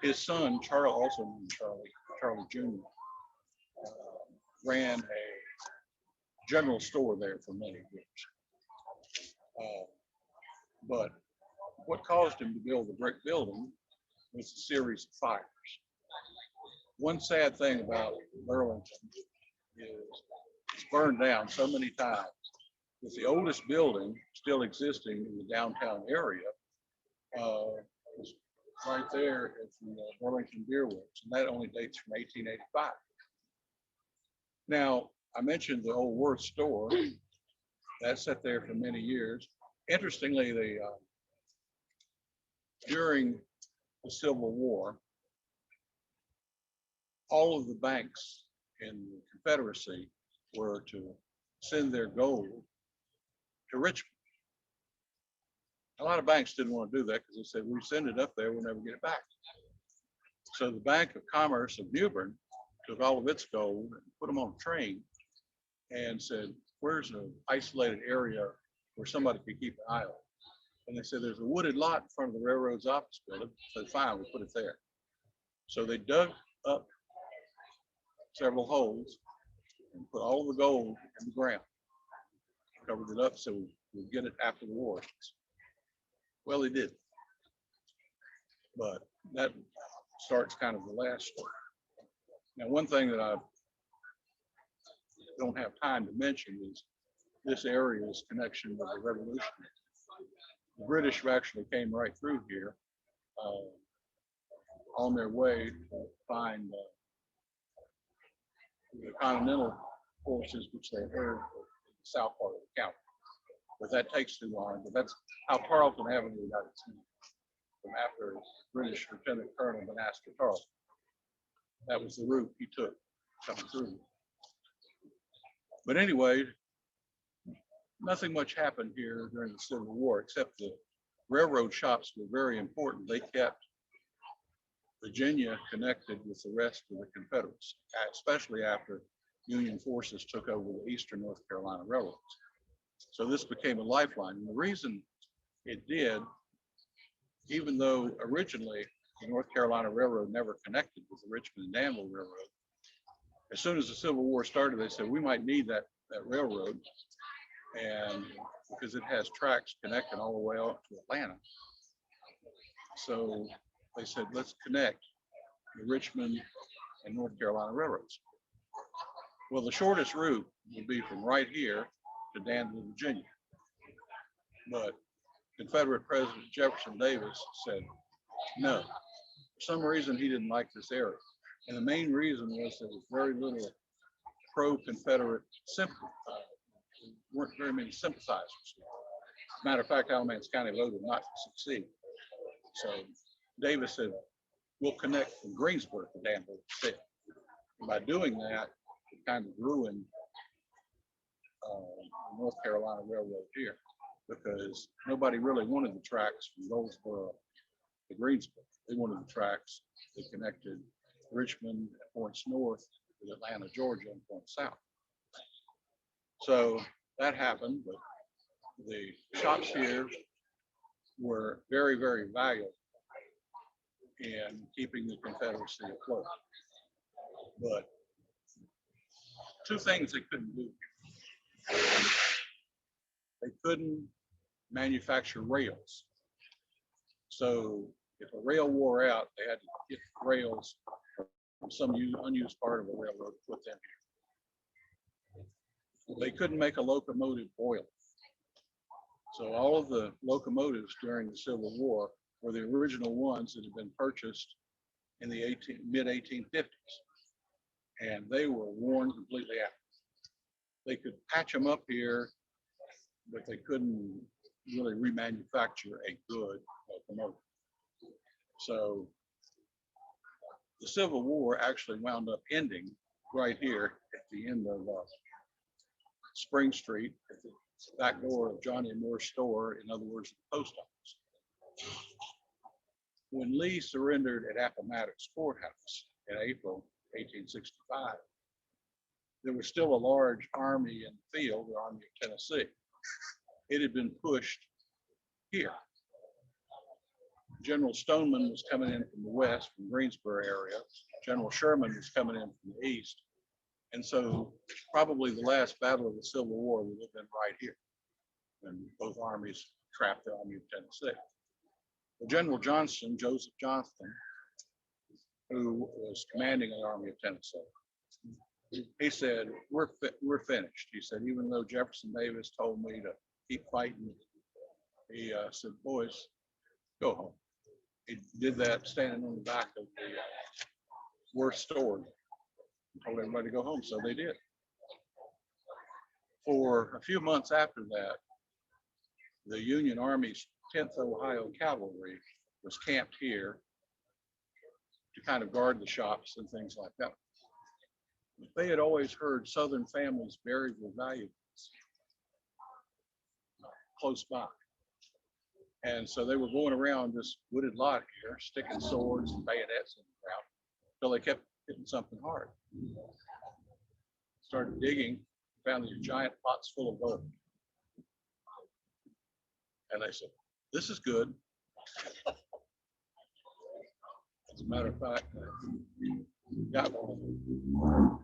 his son, Charlie, also named Charlie Jr., ran a general store there for many years. But what caused him to build the brick building was a series of fires. One sad thing about Burlington is it's burned down so many times that the oldest building still existing in the downtown area is right there at the Burlington Beer Works, and that only dates from 1885. Now, I mentioned the old Worth store. That sat there for many years. Interestingly, during the Civil War, all of the banks in the Confederacy were to send their gold to Richmond. A lot of banks didn't want to do that because they said, we send it up there, we'll never get it back. So the Bank of Commerce of New Bern took all of its gold and put them on a train and said, where's an isolated area where somebody could keep an eye on? And they said, there's a wooded lot in front of the railroad's office building. So fine, we put it there. So they dug up several holes and put all of the gold in the ground, covered it up so we'd get it after the war. Well, they did. But that starts kind of the last story. Now, one thing that I don't have time to mention is this area's connection with the Revolution. The British actually came right through here on their way to find the Continental forces, which they heard in the south part of the county. But that takes too long. But that's how Tarleton Avenue got its name, from after British Lieutenant Colonel Manaster Tarleton. That was the route he took coming through. But anyway, nothing much happened here during the Civil War, except the railroad shops were very important. They kept Virginia connected with the rest of the Confederates, especially after Union forces took over the Eastern North Carolina railroads. So this became a lifeline. And the reason it did, even though originally the North Carolina Railroad never connected with the Richmond and Danville Railroad, as soon as the Civil War started, they said, we might need that railroad, and because it has tracks connecting all the way out to Atlanta. So they said, let's connect the Richmond and North Carolina railroads. Well, the shortest route would be from right here to Danville, Virginia. But Confederate President Jefferson Davis said, no. For some reason, he didn't like this area. And the main reason was there was very little pro-Confederate sympathy. Weren't very many sympathizers. As a matter of fact, Alamance County voted not to succeed. So Davis said, we'll connect from Greensburg to Danville instead. And by doing that, it kind of ruined the North Carolina Railroad here, because nobody really wanted the tracks from Goldsboro to Greensburg. They wanted the tracks that connected Richmond and points north with Atlanta, Georgia, and points south. So that happened, but the shops here were very, very valuable in keeping the Confederacy afloat. But two things they couldn't do. They couldn't manufacture rails. So if a rail wore out, they had to get rails from some unused part of a railroad to put them here. They couldn't make a locomotive boiler. So all of the locomotives during the Civil War were the original ones that had been purchased in the mid-1850s. And they were worn completely out. They could patch them up here, but they couldn't really remanufacture a good locomotive. So the Civil War actually wound up ending right here at the end of Spring Street, at the back door of Johnny Moore's store, in other words, the post office. When Lee surrendered at Appomattox Courthouse in April 1865, there was still a large army in the field, the Army of Tennessee. It had been pushed here. General Stoneman was coming in from the west, from Greensboro area. General Sherman was coming in from the east. And so probably the last battle of the Civil War would have been right here, when both armies trapped the Army of Tennessee. Well, General Johnston, Joseph Johnston, who was commanding the Army of Tennessee, he said, we're finished. He said, even though Jefferson Davis told me to keep fighting, he said, boys, go home. He did that standing on the back of the Worth store. Told everybody to go home, so they did. For a few months after that, the Union Army's 10th Ohio Cavalry was camped here to kind of guard the shops and things like that. But they had always heard Southern families buried their valuables close by. And so they were going around this wooded lot here, sticking swords and bayonets in the ground until they kept hitting something hard. Started digging, found these giant pots full of gold. And they said, this is good. As a matter of fact, I got one of them.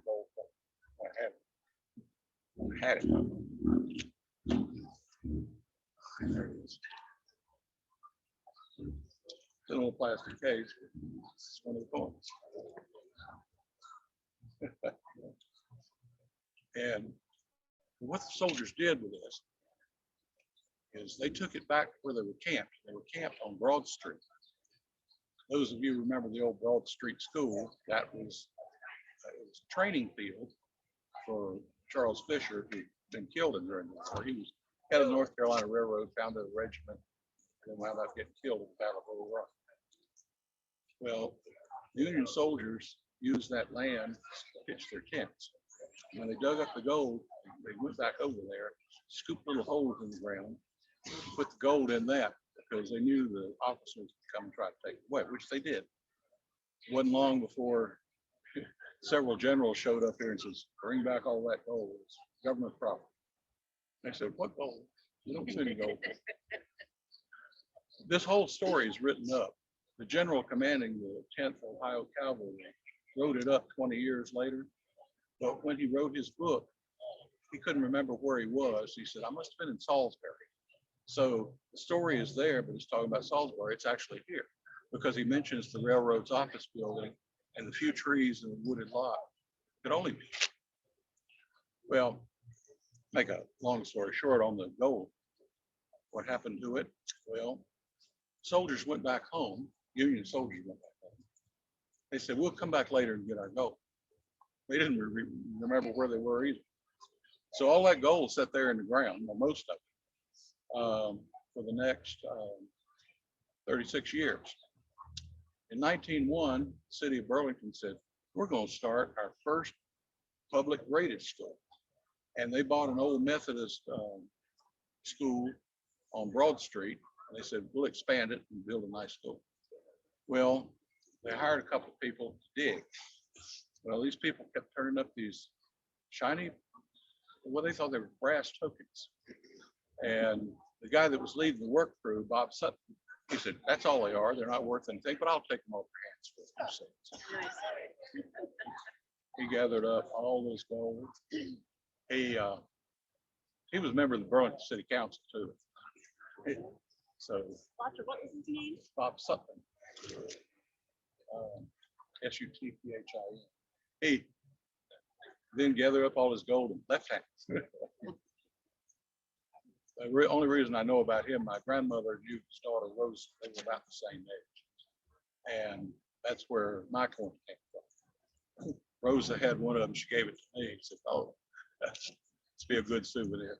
I had it. There it is. It's an old plastic case. It's one of the coins. And what the soldiers did with this is they took it back where they were camped. They were camped on Broad Street. Those of you who remember the old Broad Street School, that was a training field for Charles Fisher, who'd been killed during the war. He was head of the North Carolina Railroad, founded a regiment, and then wound up getting killed at the Battle of Bull Run. Well, Union soldiers used that land to pitch their tents. When they dug up the gold, they went back over there, scooped little holes in the ground, put the gold in that because they knew the officers would come and try to take it away, which they did. It wasn't long before several generals showed up here and says, bring back all that gold. It's government property. They said, what gold? You don't see any gold. This whole story is written up. The general commanding the 10th Ohio Cavalry wrote it up 20 years later. But when he wrote his book, he couldn't remember where he was. He said, I must have been in Salisbury. So the story is there, but it's talking about Salisbury. It's actually here because he mentions the railroad's office building and the few trees in the wooded lot. Could only be. Well, make a long story short on the gold. What happened to it? Well, soldiers went back home. Union soldiers went back home. They said, we'll come back later and get our gold. They didn't remember where they were either. So all that gold sat there in the ground, or most of it, for the next 36 years. In 1901, the City of Burlington said, we're going to start our first public graded school. And they bought an old Methodist school on Broad Street. And they said, we'll expand it and build a nice school. Well, they hired a couple of people to dig. Well, these people kept turning up these shiny, well, they thought they were brass tokens. And the guy that was leading the work crew, Bob Sutton, he said, that's all they are. They're not worth anything, but I'll take them off your hands for you. He gathered up all this gold. He was a member of the Burlington City Council too. So What was his name? Bob Sutton. Sutphin. He then gathered up all his gold in left hand. The only reason I know about him, my grandmother knew his daughter Rose. They were about the same age, and that's where my coin came from. Rosa had one of them. She gave it to me. She said, "Oh, let's be a good souvenir."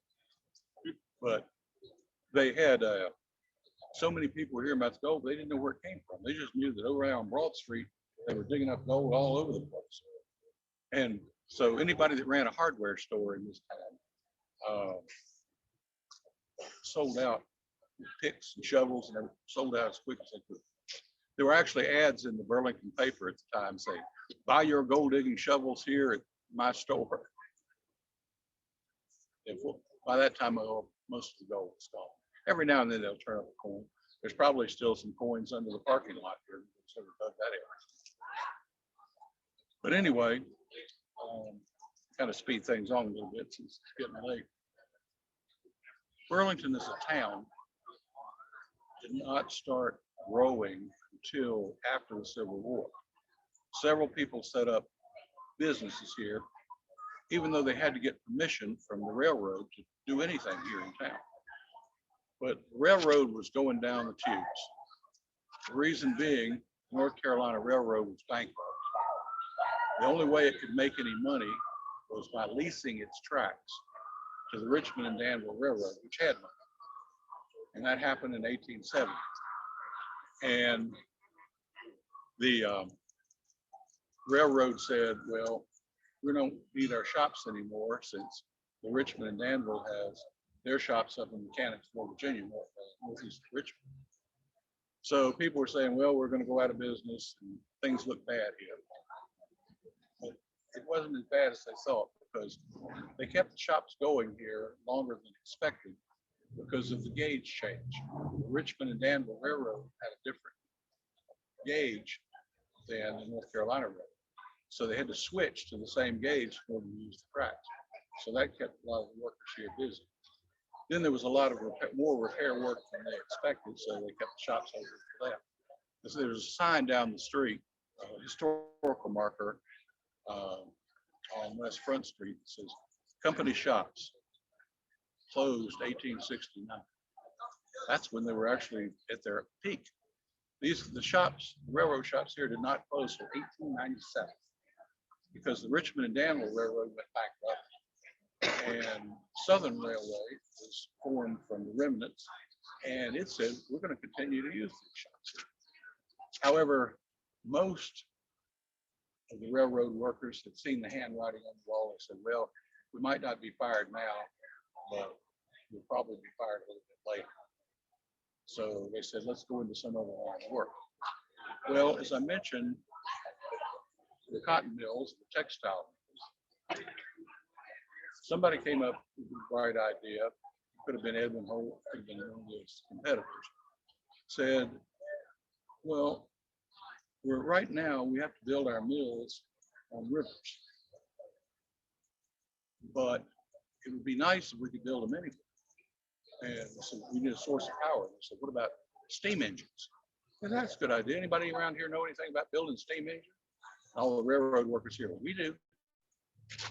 But they had so many people were hearing about the gold, they didn't know where it came from. They just knew that over there on Broad Street, they were digging up gold all over the place. And so anybody that ran a hardware store in this town sold out picks and shovels, and they sold out as quick as they could. There were actually ads in the Burlington paper at the time saying, buy your gold digging shovels here at my store. And by that time, most of the gold was gone. Every now and then they'll turn up a coin. There's probably still some coins under the parking lot here. So we dug that area. But anyway, kind of speed things on a little bit since it's getting late. Burlington as a town did not start growing until after the Civil War. Several people set up businesses here, even though they had to get permission from the railroad to do anything here in town. But the railroad was going down the tubes. The reason being, North Carolina Railroad was bankrupt. The only way it could make any money was by leasing its tracks to the Richmond and Danville Railroad, which had money. And that happened in 1870. And the railroad said, well, we don't need our shops anymore since the Richmond and Danville has their shops up in Mechanicsville, Virginia, northeast of Richmond. So people were saying, well, we're going to go out of business and things look bad here. But it wasn't as bad as they thought, because they kept the shops going here longer than expected because of the gauge change. The Richmond and Danville Railroad had a different gauge than the North Carolina Railroad. So they had to switch to the same gauge in order to use the tracks. So that kept a lot of the workers here busy. Then there was a lot of more repair work than they expected, so they kept the shops open for that. So there's a sign down the street, a historical marker on West Front Street that says company shops closed 1869. That's when they were actually at their peak. The shops, the railroad shops here did not close until 1897 because the Richmond and Danville Railroad went bankrupt. And Southern Railway was formed from the remnants, and it said, we're going to continue to use these shops. However, most of the railroad workers had seen the handwriting on the wall and said, well, we might not be fired now, but we'll probably be fired a little bit later. So they said, let's go into some other line of work. Well, as I mentioned, the cotton mills, the textile mills, somebody came up with a bright idea, could have been Edwin Holt, could have been one of his competitors, said, well, right now we have to build our mills on rivers, but it would be nice if we could build them anywhere. And so we need a source of power. They said, what about steam engines? And that's a good idea. Anybody around here know anything about building steam engines? All the railroad workers here, we do.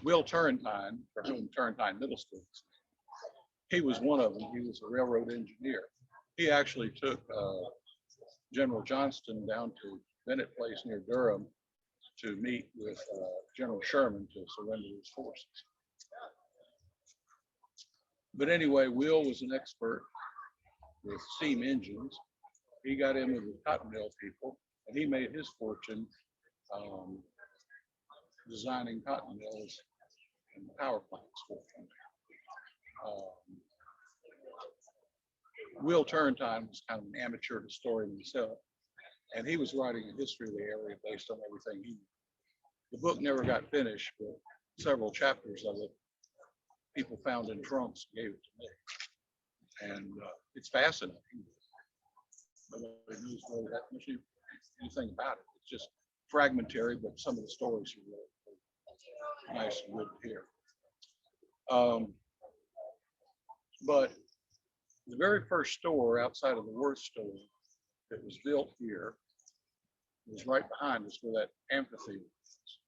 Will Turrentine, for whom Turrentine Middle School, he was one of them. He was a railroad engineer. He actually took General Johnston down to Bennett Place near Durham to meet with General Sherman to surrender his forces. But anyway, Will was an expert with steam engines. He got in with the cotton mill people, and he made his fortune designing cotton mills and power plants for them. Will Turrentine was kind of an amateur historian himself, and he was writing a history of the area based on everything he knew. The book never got finished, but several chapters of it people found in trunks and gave it to me. And it's fascinating. Nobody knows really that much anything about it. It's just fragmentary, but some of the stories are really nice and good to hear. But the very first store outside of the Worth store that was built here was right behind us where that amphitheater is.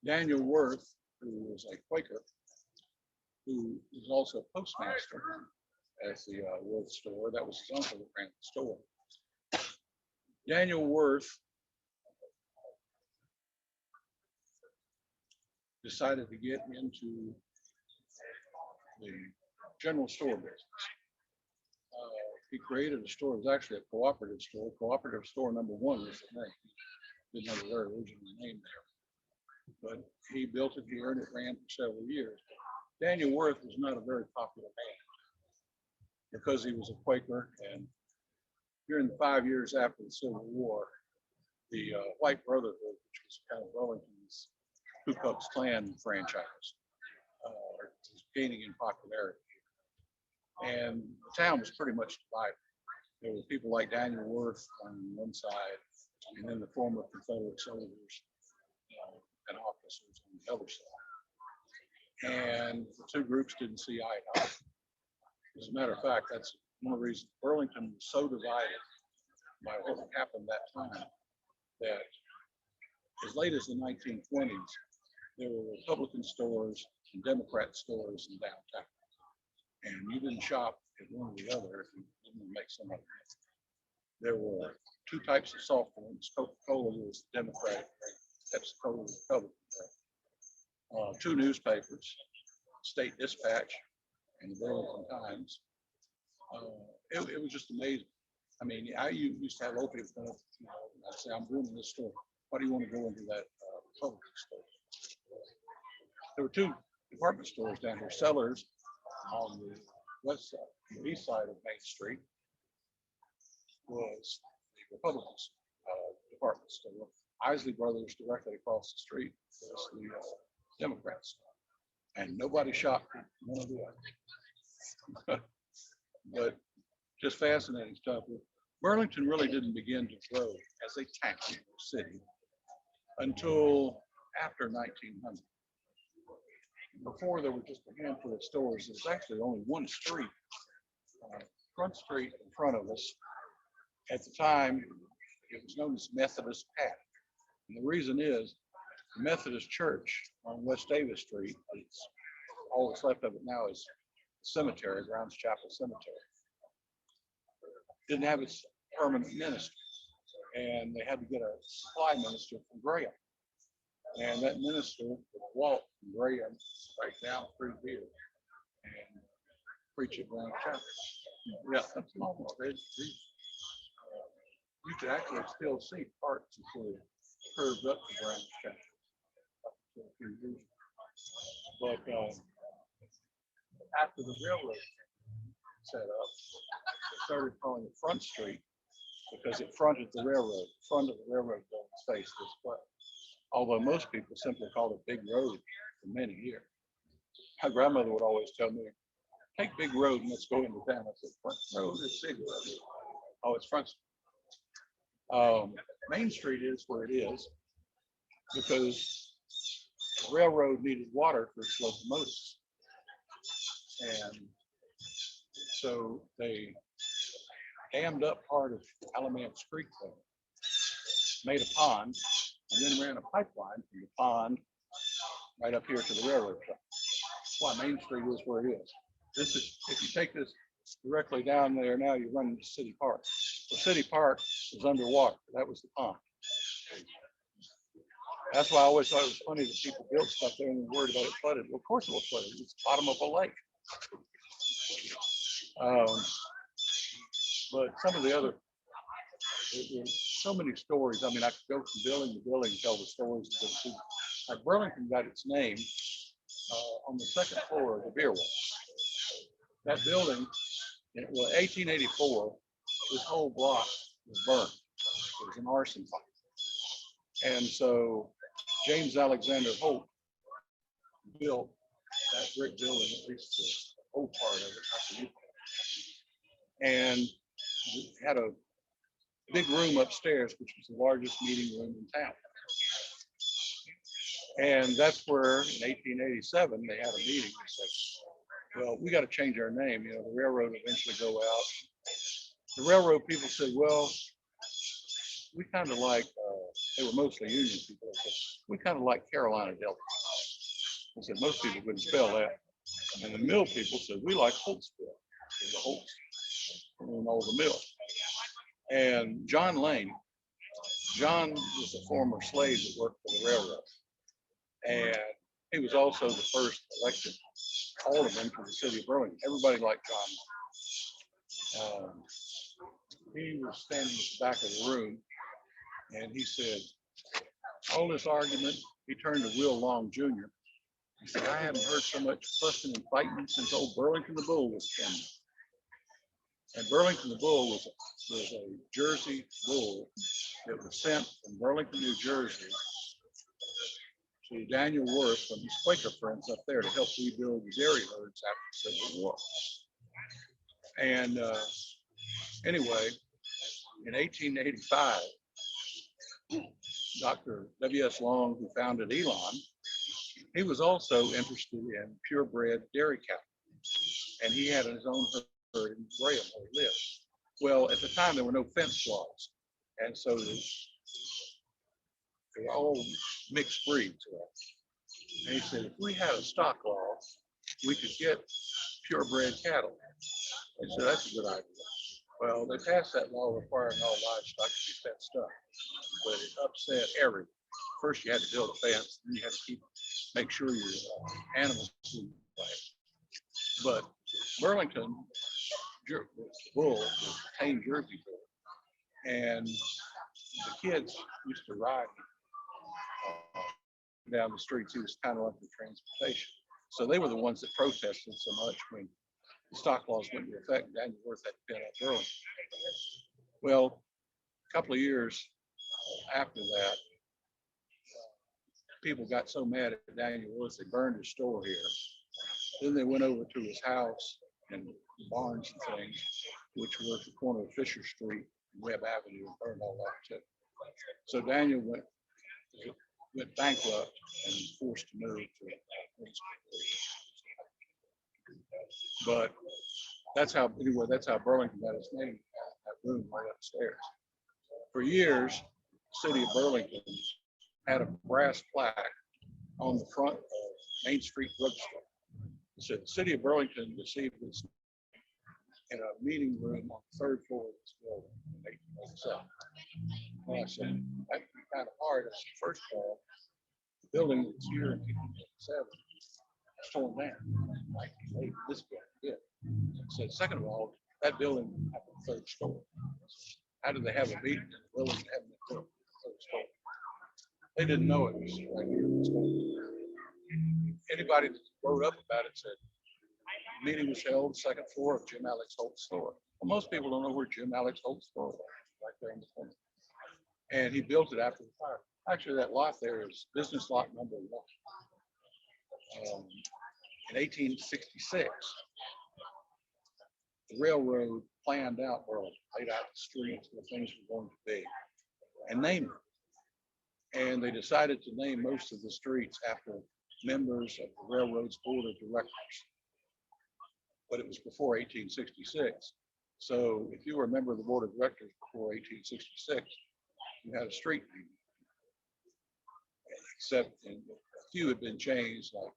Daniel Worth, who was a Quaker, who was also a postmaster at the Worth store. That was his uncle that ran the store. Daniel Worth decided to get into the general store business. He created a store. It was actually a cooperative store. Cooperative store number 1 was the name. Didn't have a very original name there. But he built it here and it ran for several years. Daniel Worth was not a very popular man because he was a Quaker, and during the 5 years after the Civil War, the White Brotherhood, which was kind of Burlington's Ku Klux Klan franchise, was gaining in popularity. And the town was pretty much divided. There were people like Daniel Worth on one side, and then the former Confederate soldiers and officers on the other side. And the two groups didn't see eye to eye. As a matter of fact, that's one of the reasons Burlington was so divided by what happened that time that as late as the 1920s, there were Republican stores and Democrat stores in downtown. And you didn't shop at one or the other if you didn't make some money. There were 2 types of soft drinks. Coca-Cola was Democratic, Pepsi-Cola was Republican. 2 newspapers, State Dispatch and the Burlington Times. It was just amazing. I mean, I used to have old people come up, I'd say, I'm going to this store. Why do you want to go into that Republican store? There were 2 department stores down here. Sellers on the west side, the east side of Main Street was the Republican department store. Isley Brothers directly across the street was the Democrat store. and nobody shot me, none of the others. But just fascinating stuff. Burlington really didn't begin to grow as a town or city until after 1900. Before, there were just a handful of stores. There's actually only one street, Front Street in front of us. At the time, it was known as Methodist Path. And the reason is the Methodist Church on West Davis Street, it's, all that's left of it now is cemetery, Grounds Chapel Cemetery, didn't have its permanent minister. And they had to get a supply minister from Graham. And that minister would walk from Graham right down through here and preach at Grounds Chapel. Yeah, that's normal. You could actually still see parts of it curved up to Grounds Chapel. But after the railroad set up, they started calling it Front Street because it fronted the railroad. The front of the railroad buildings faced this way. Although most people simply called it Big Road for many years. My grandmother would always tell me, take Big Road and let's go into town. I said, Front Road is Big Road. Oh, it's Front Street. Main Street is where it is because the railroad needed water for its locomotives. And so they dammed up part of Alamance Creek there, made a pond, and then ran a pipeline from the pond right up here to the railroad track. That's why Main Street is where it is. This is, if you take this directly down there now, you run into City Park. The City Park is underwater. That was the pond. That's why I always thought it was funny that people built stuff there and were worried about it flooded. Well, of course it was flooded. It's the bottom of a lake. But some of the other, there's so many stories. I mean, I could go from building to building and tell the stories. Like Burlington got its name on the second floor of the beer wall. That building, well, 1884, this whole block was burned. It was an arson fire. And so James Alexander Holt built that brick building, at least the old part of it, not the new part. And it had a big room upstairs, which was the largest meeting room in town. And that's where in 1887, they had a meeting and said, well, we got to change our name. You know, the railroad eventually go out. The railroad people said, well, we kind of like, they were mostly union people. Said, we kind of like Carolina Deli. I said, most people wouldn't spell that. And the mill people said, we like Holtsville. There's a Holtz and all the mill. And John Lane, John was a former slave that worked for the railroad. And he was also the first elected alderman for the city of Burlington. Everybody liked John. He was standing at the back of the room and he said, all this argument, he turned to Will Long Jr. He said, I haven't heard so much fussing and fighting since old Burlington the Bull was king. And Burlington the Bull was a Jersey bull that was sent from Burlington, New Jersey to Daniel Worth from his Quaker friends up there to help rebuild the dairy herds after the Civil War. And anyway, in 1885, Dr. W.S. Long, who founded Elon, he was also interested in purebred dairy cattle. And he had his own herd in Graham where he lived. Well, at the time, there were no fence laws. And so they were all mixed breeds. And he said, if we had a stock law, we could get purebred cattle. They said, that's a good idea. Well, they passed that law requiring all livestock to be fenced up, but it upset everyone. First, you had to build a fence, then you had to make sure your animals didn't play. But Burlington bull was a tame Jersey bull, and the kids used to ride down the streets. It was kind of like the transportation. So they were the ones that protested so much when the stock laws went into effect. Daniel Worth had to pin up Burlington. Well, a couple of years after that, people got so mad at Daniel Lewis, they burned his store here. Then they went over to his house and barns and things, which were at the corner of Fisher Street and Webb Avenue, and burned all that too. So Daniel went bankrupt and was forced to move to. But that's how Burlington got its name, that room right upstairs. For years, the City of Burlington had a brass plaque on the front of Main Street Drugstore. It said, "The City of Burlington received its in a meeting room on the third floor of this building in 1887. And I said, that'd be kind of hard. I said, first of all, the building that's here in 1887 was torn down. Like this building did. I said, second of all, that building had a third story. How did they have a meeting in the building that hadn't been built in the third story? They didn't know it was right here. Anybody that wrote up about it said, meeting was held second floor of Jim Alex Holt's store. Well, most people don't know where Jim Alex Holt's store was, right there in the corner. And he built it after the fire. Actually, that lot there is business lot number 1. In 1866, the railroad planned out Burlington, laid out the streets where things were going to be, and named them. And they decided to name most of the streets after members of the railroad's board of directors. But it was before 1866. So if you were a member of the board of directors before 1866, you had a street name. Except a few had been changed, like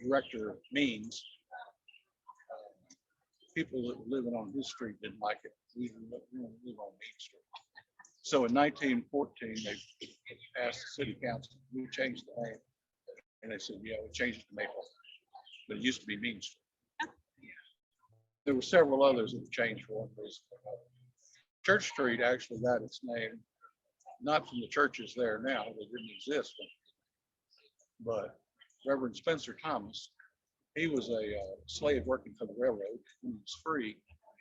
director means. People that were living on his street didn't like it. We didn't live on Main Street. So in 1914, they asked the city council, we changed the name. And they said, yeah, we changed it to Maple. But it used to be Main Street. There were several others that changed for one reason. Church Street actually got its name, not from the churches there now, they didn't exist, but Reverend Spencer Thomas, he was a slave working for the railroad. When he was free,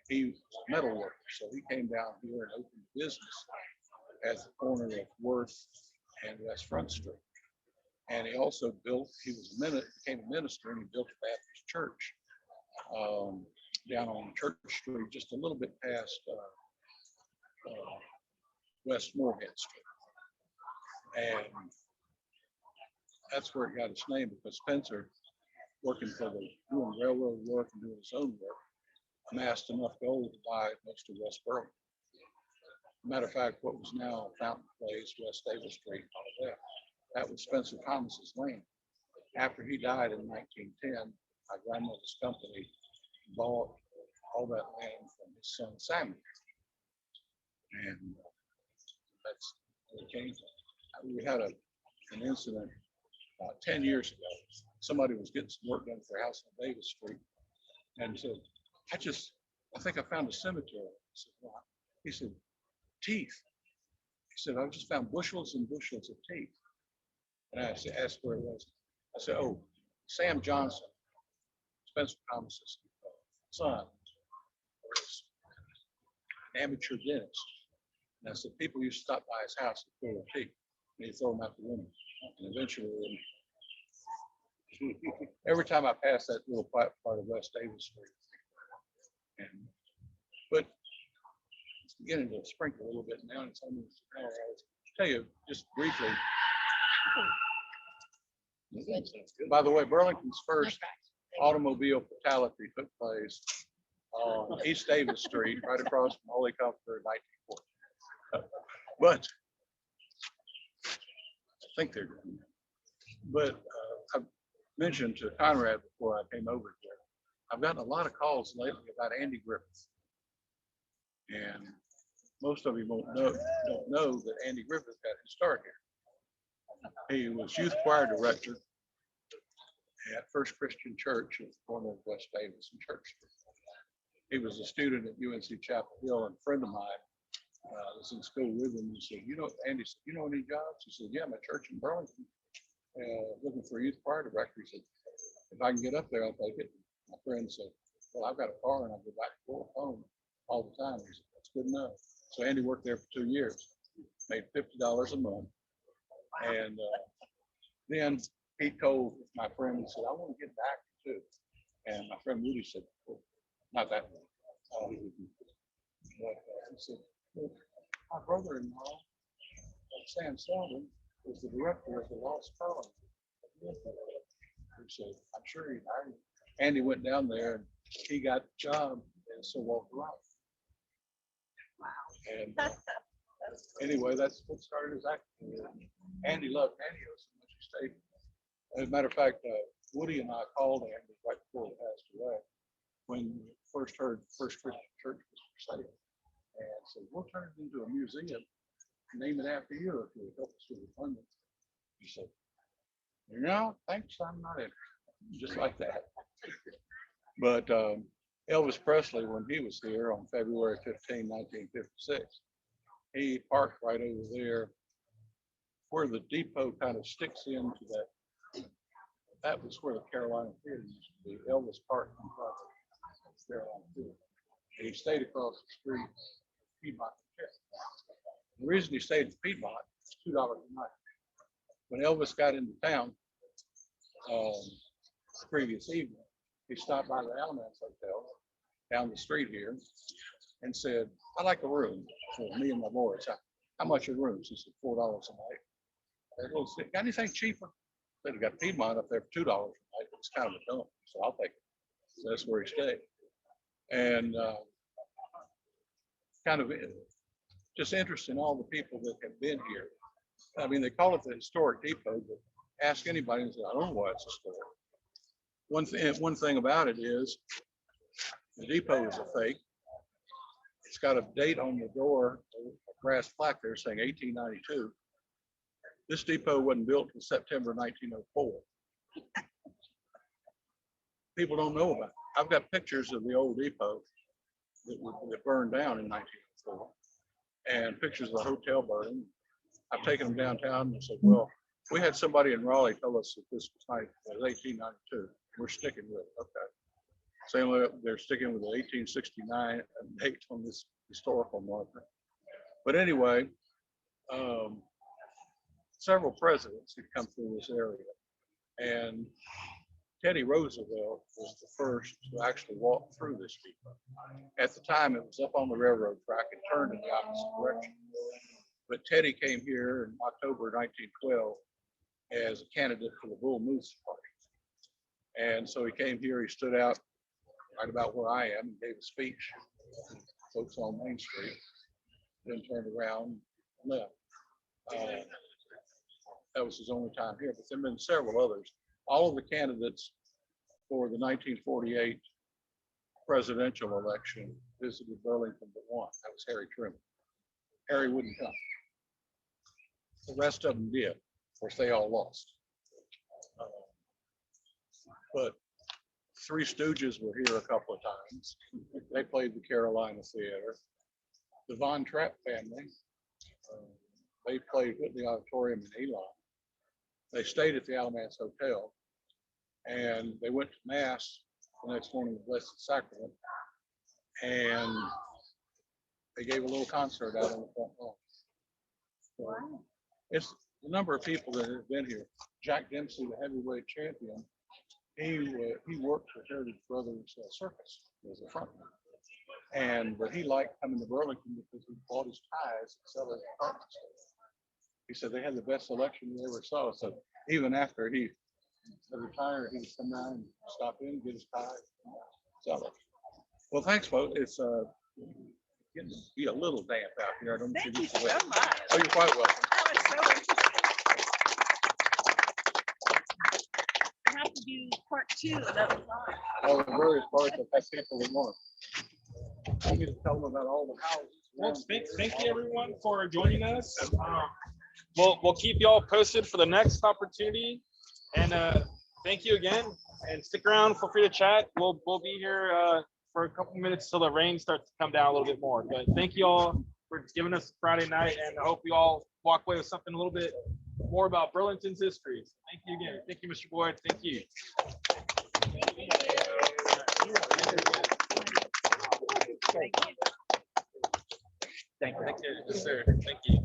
he was a metal worker. So he came down here and opened a business at the corner of Worth and West Front Street. And he also became a minister, and he built a Baptist church down on Church Street, just a little bit past West Moorhead Street. And that's where it got its name, because Spencer, doing railroad work and doing his own work, amassed enough gold to buy most of West Burlington. Matter of fact, what was now Fountain Place, West Davis Street, all of that was Spencer Thomas's land. After he died in 1910, my grandmother's company bought all that land from his son Samuel, and that's where it came from. We had an incident about 10 years ago. Somebody was getting some work done for a house on Davis Street, and said, I think I found a cemetery. I said, what? He said, teeth. He said, I just found bushels and bushels of teeth. And I asked where it was. I said, oh, Sam Johnson, Spencer Thomas's son, was an amateur dentist. And I said, people used to stop by his house and pull their teeth, and he'd throw them out the window. And eventually, every time I pass that little part of West Davis Street, but it's beginning to sprinkle a little bit now. It's almost, I'll tell you just briefly. By the way, Burlington's first automobile fatality took place on East Davis Street, right across from Holy Comforter in 1940. But I think they're doing that. But I mentioned to Conrad before I came over here, I've gotten a lot of calls lately about Andy Griffith. And most of you don't know that Andy Griffith got his start here. He was youth choir director at First Christian Church at the corner of West Davis and Church Street. He was a student at UNC Chapel Hill, and a friend of mine was in school with him. He said, Andy said, you know any jobs? He said, yeah, my church in Burlington, looking for a youth choir director. He said, if I can get up there, I'll take it. My friend said, well, I've got a car and I go back and forth home all the time. He said, that's good enough. So Andy worked there for 2 years, made $50 a month. And Then he told my friend, he said, I want to get back too. And my friend Woody said, well, not that one. He said, well, my brother-in-law, Sam Selden, is the director of the Lost Colony. He said, I'm sure he hired him. Andy went down there and he got the job, and so walked around. Wow. And anyway, that's what started his acting. Andy loved Andy so much he stayed. As a matter of fact, Woody and I called Andy right before he passed away when we first heard First Christian Church was for sale. And said, we'll turn it into a museum, name it after you if you would help us with the funding. He said, no, thanks, I'm not interested. Just like that. But Elvis Presley, when he was here on February 15, 1956, he parked right over there where the depot kind of sticks into that. That was where the Carolina Theater used to be. Elvis parked in front of the Carolina Theater. And he stayed across the street, Piedmont. The reason he stayed at Piedmont was $2 a night. When Elvis got into town the previous evening, he stopped by the Alamance Hotel down the street here and said, I'd like a room for me and my boys. How much are rooms? He said, $4 a night. I said, well, got anything cheaper? They got Piedmont up there for $2 a night. It's kind of a dump, so I'll take it. So that's where he stayed. And kind of just interesting, all the people that have been here. I mean, they call it the historic depot, but ask anybody and say, I don't know why it's historic. One thing about it is the depot is a fake. It's got a date on the door, a brass plaque there saying 1892. This depot wasn't built until September 1904. People don't know about it. I've got pictures of the old depot that burned down in 1904 and pictures of the hotel burning. I've taken them downtown and said, well, we had somebody in Raleigh tell us that this was 1892. We're sticking with it. Okay. Same, they're sticking with the 1869 date on this historical marker. But anyway, several presidents had come through this area, and Teddy Roosevelt was the first to actually walk through this depot. At the time, it was up on the railroad track and turned in the opposite direction. But Teddy came here in October 1912 as a candidate for the Bull Moose Party. And so he came here, he stood out right about where I am and gave a speech to folks on Main Street, then turned around and left. That was his only time here, but there have been several others. All of the candidates for the 1948 presidential election visited Burlington but one. That was Harry Truman. Harry wouldn't come. The rest of them did. Of course, they all lost. But Three Stooges were here a couple of times. They played the Carolina Theater. The Von Trapp family, they played Whitley Auditorium in Elon. They stayed at the Alamance Hotel, and they went to Mass the next morning, the Blessed Sacrament, and they gave a little concert out on the front lawn. So it's the number of people that have been here. Jack Dempsey, the heavyweight champion, he worked for Heritage Brothers Circus as a frontman. But he liked coming to Burlington because he bought his ties and sell it at department stores. He said they had the best selection he ever saw. So even after he retired, he would come down and stop in, get his ties, and sell it. Well, thanks, folks. It's getting to be a little damp out here. I don't Thank see you this so much. Oh, you're quite welcome. That was so interesting. I have to do part 2 another time. All the various parts of that people we want. I need to tell them about all the houses. Well, thank you everyone for joining us. We'll keep you all posted for the next opportunity. And thank you again. And stick around, feel free to chat. We'll be here for a couple minutes till the rain starts to come down a little bit more. But thank you all for giving us Friday night, and I hope you all walk away with something a little bit more about Burlington's history. Thank you again. Thank you, Mr. Boyd. Thank you. Thank you. Thank you. Yes, sir. Thank you.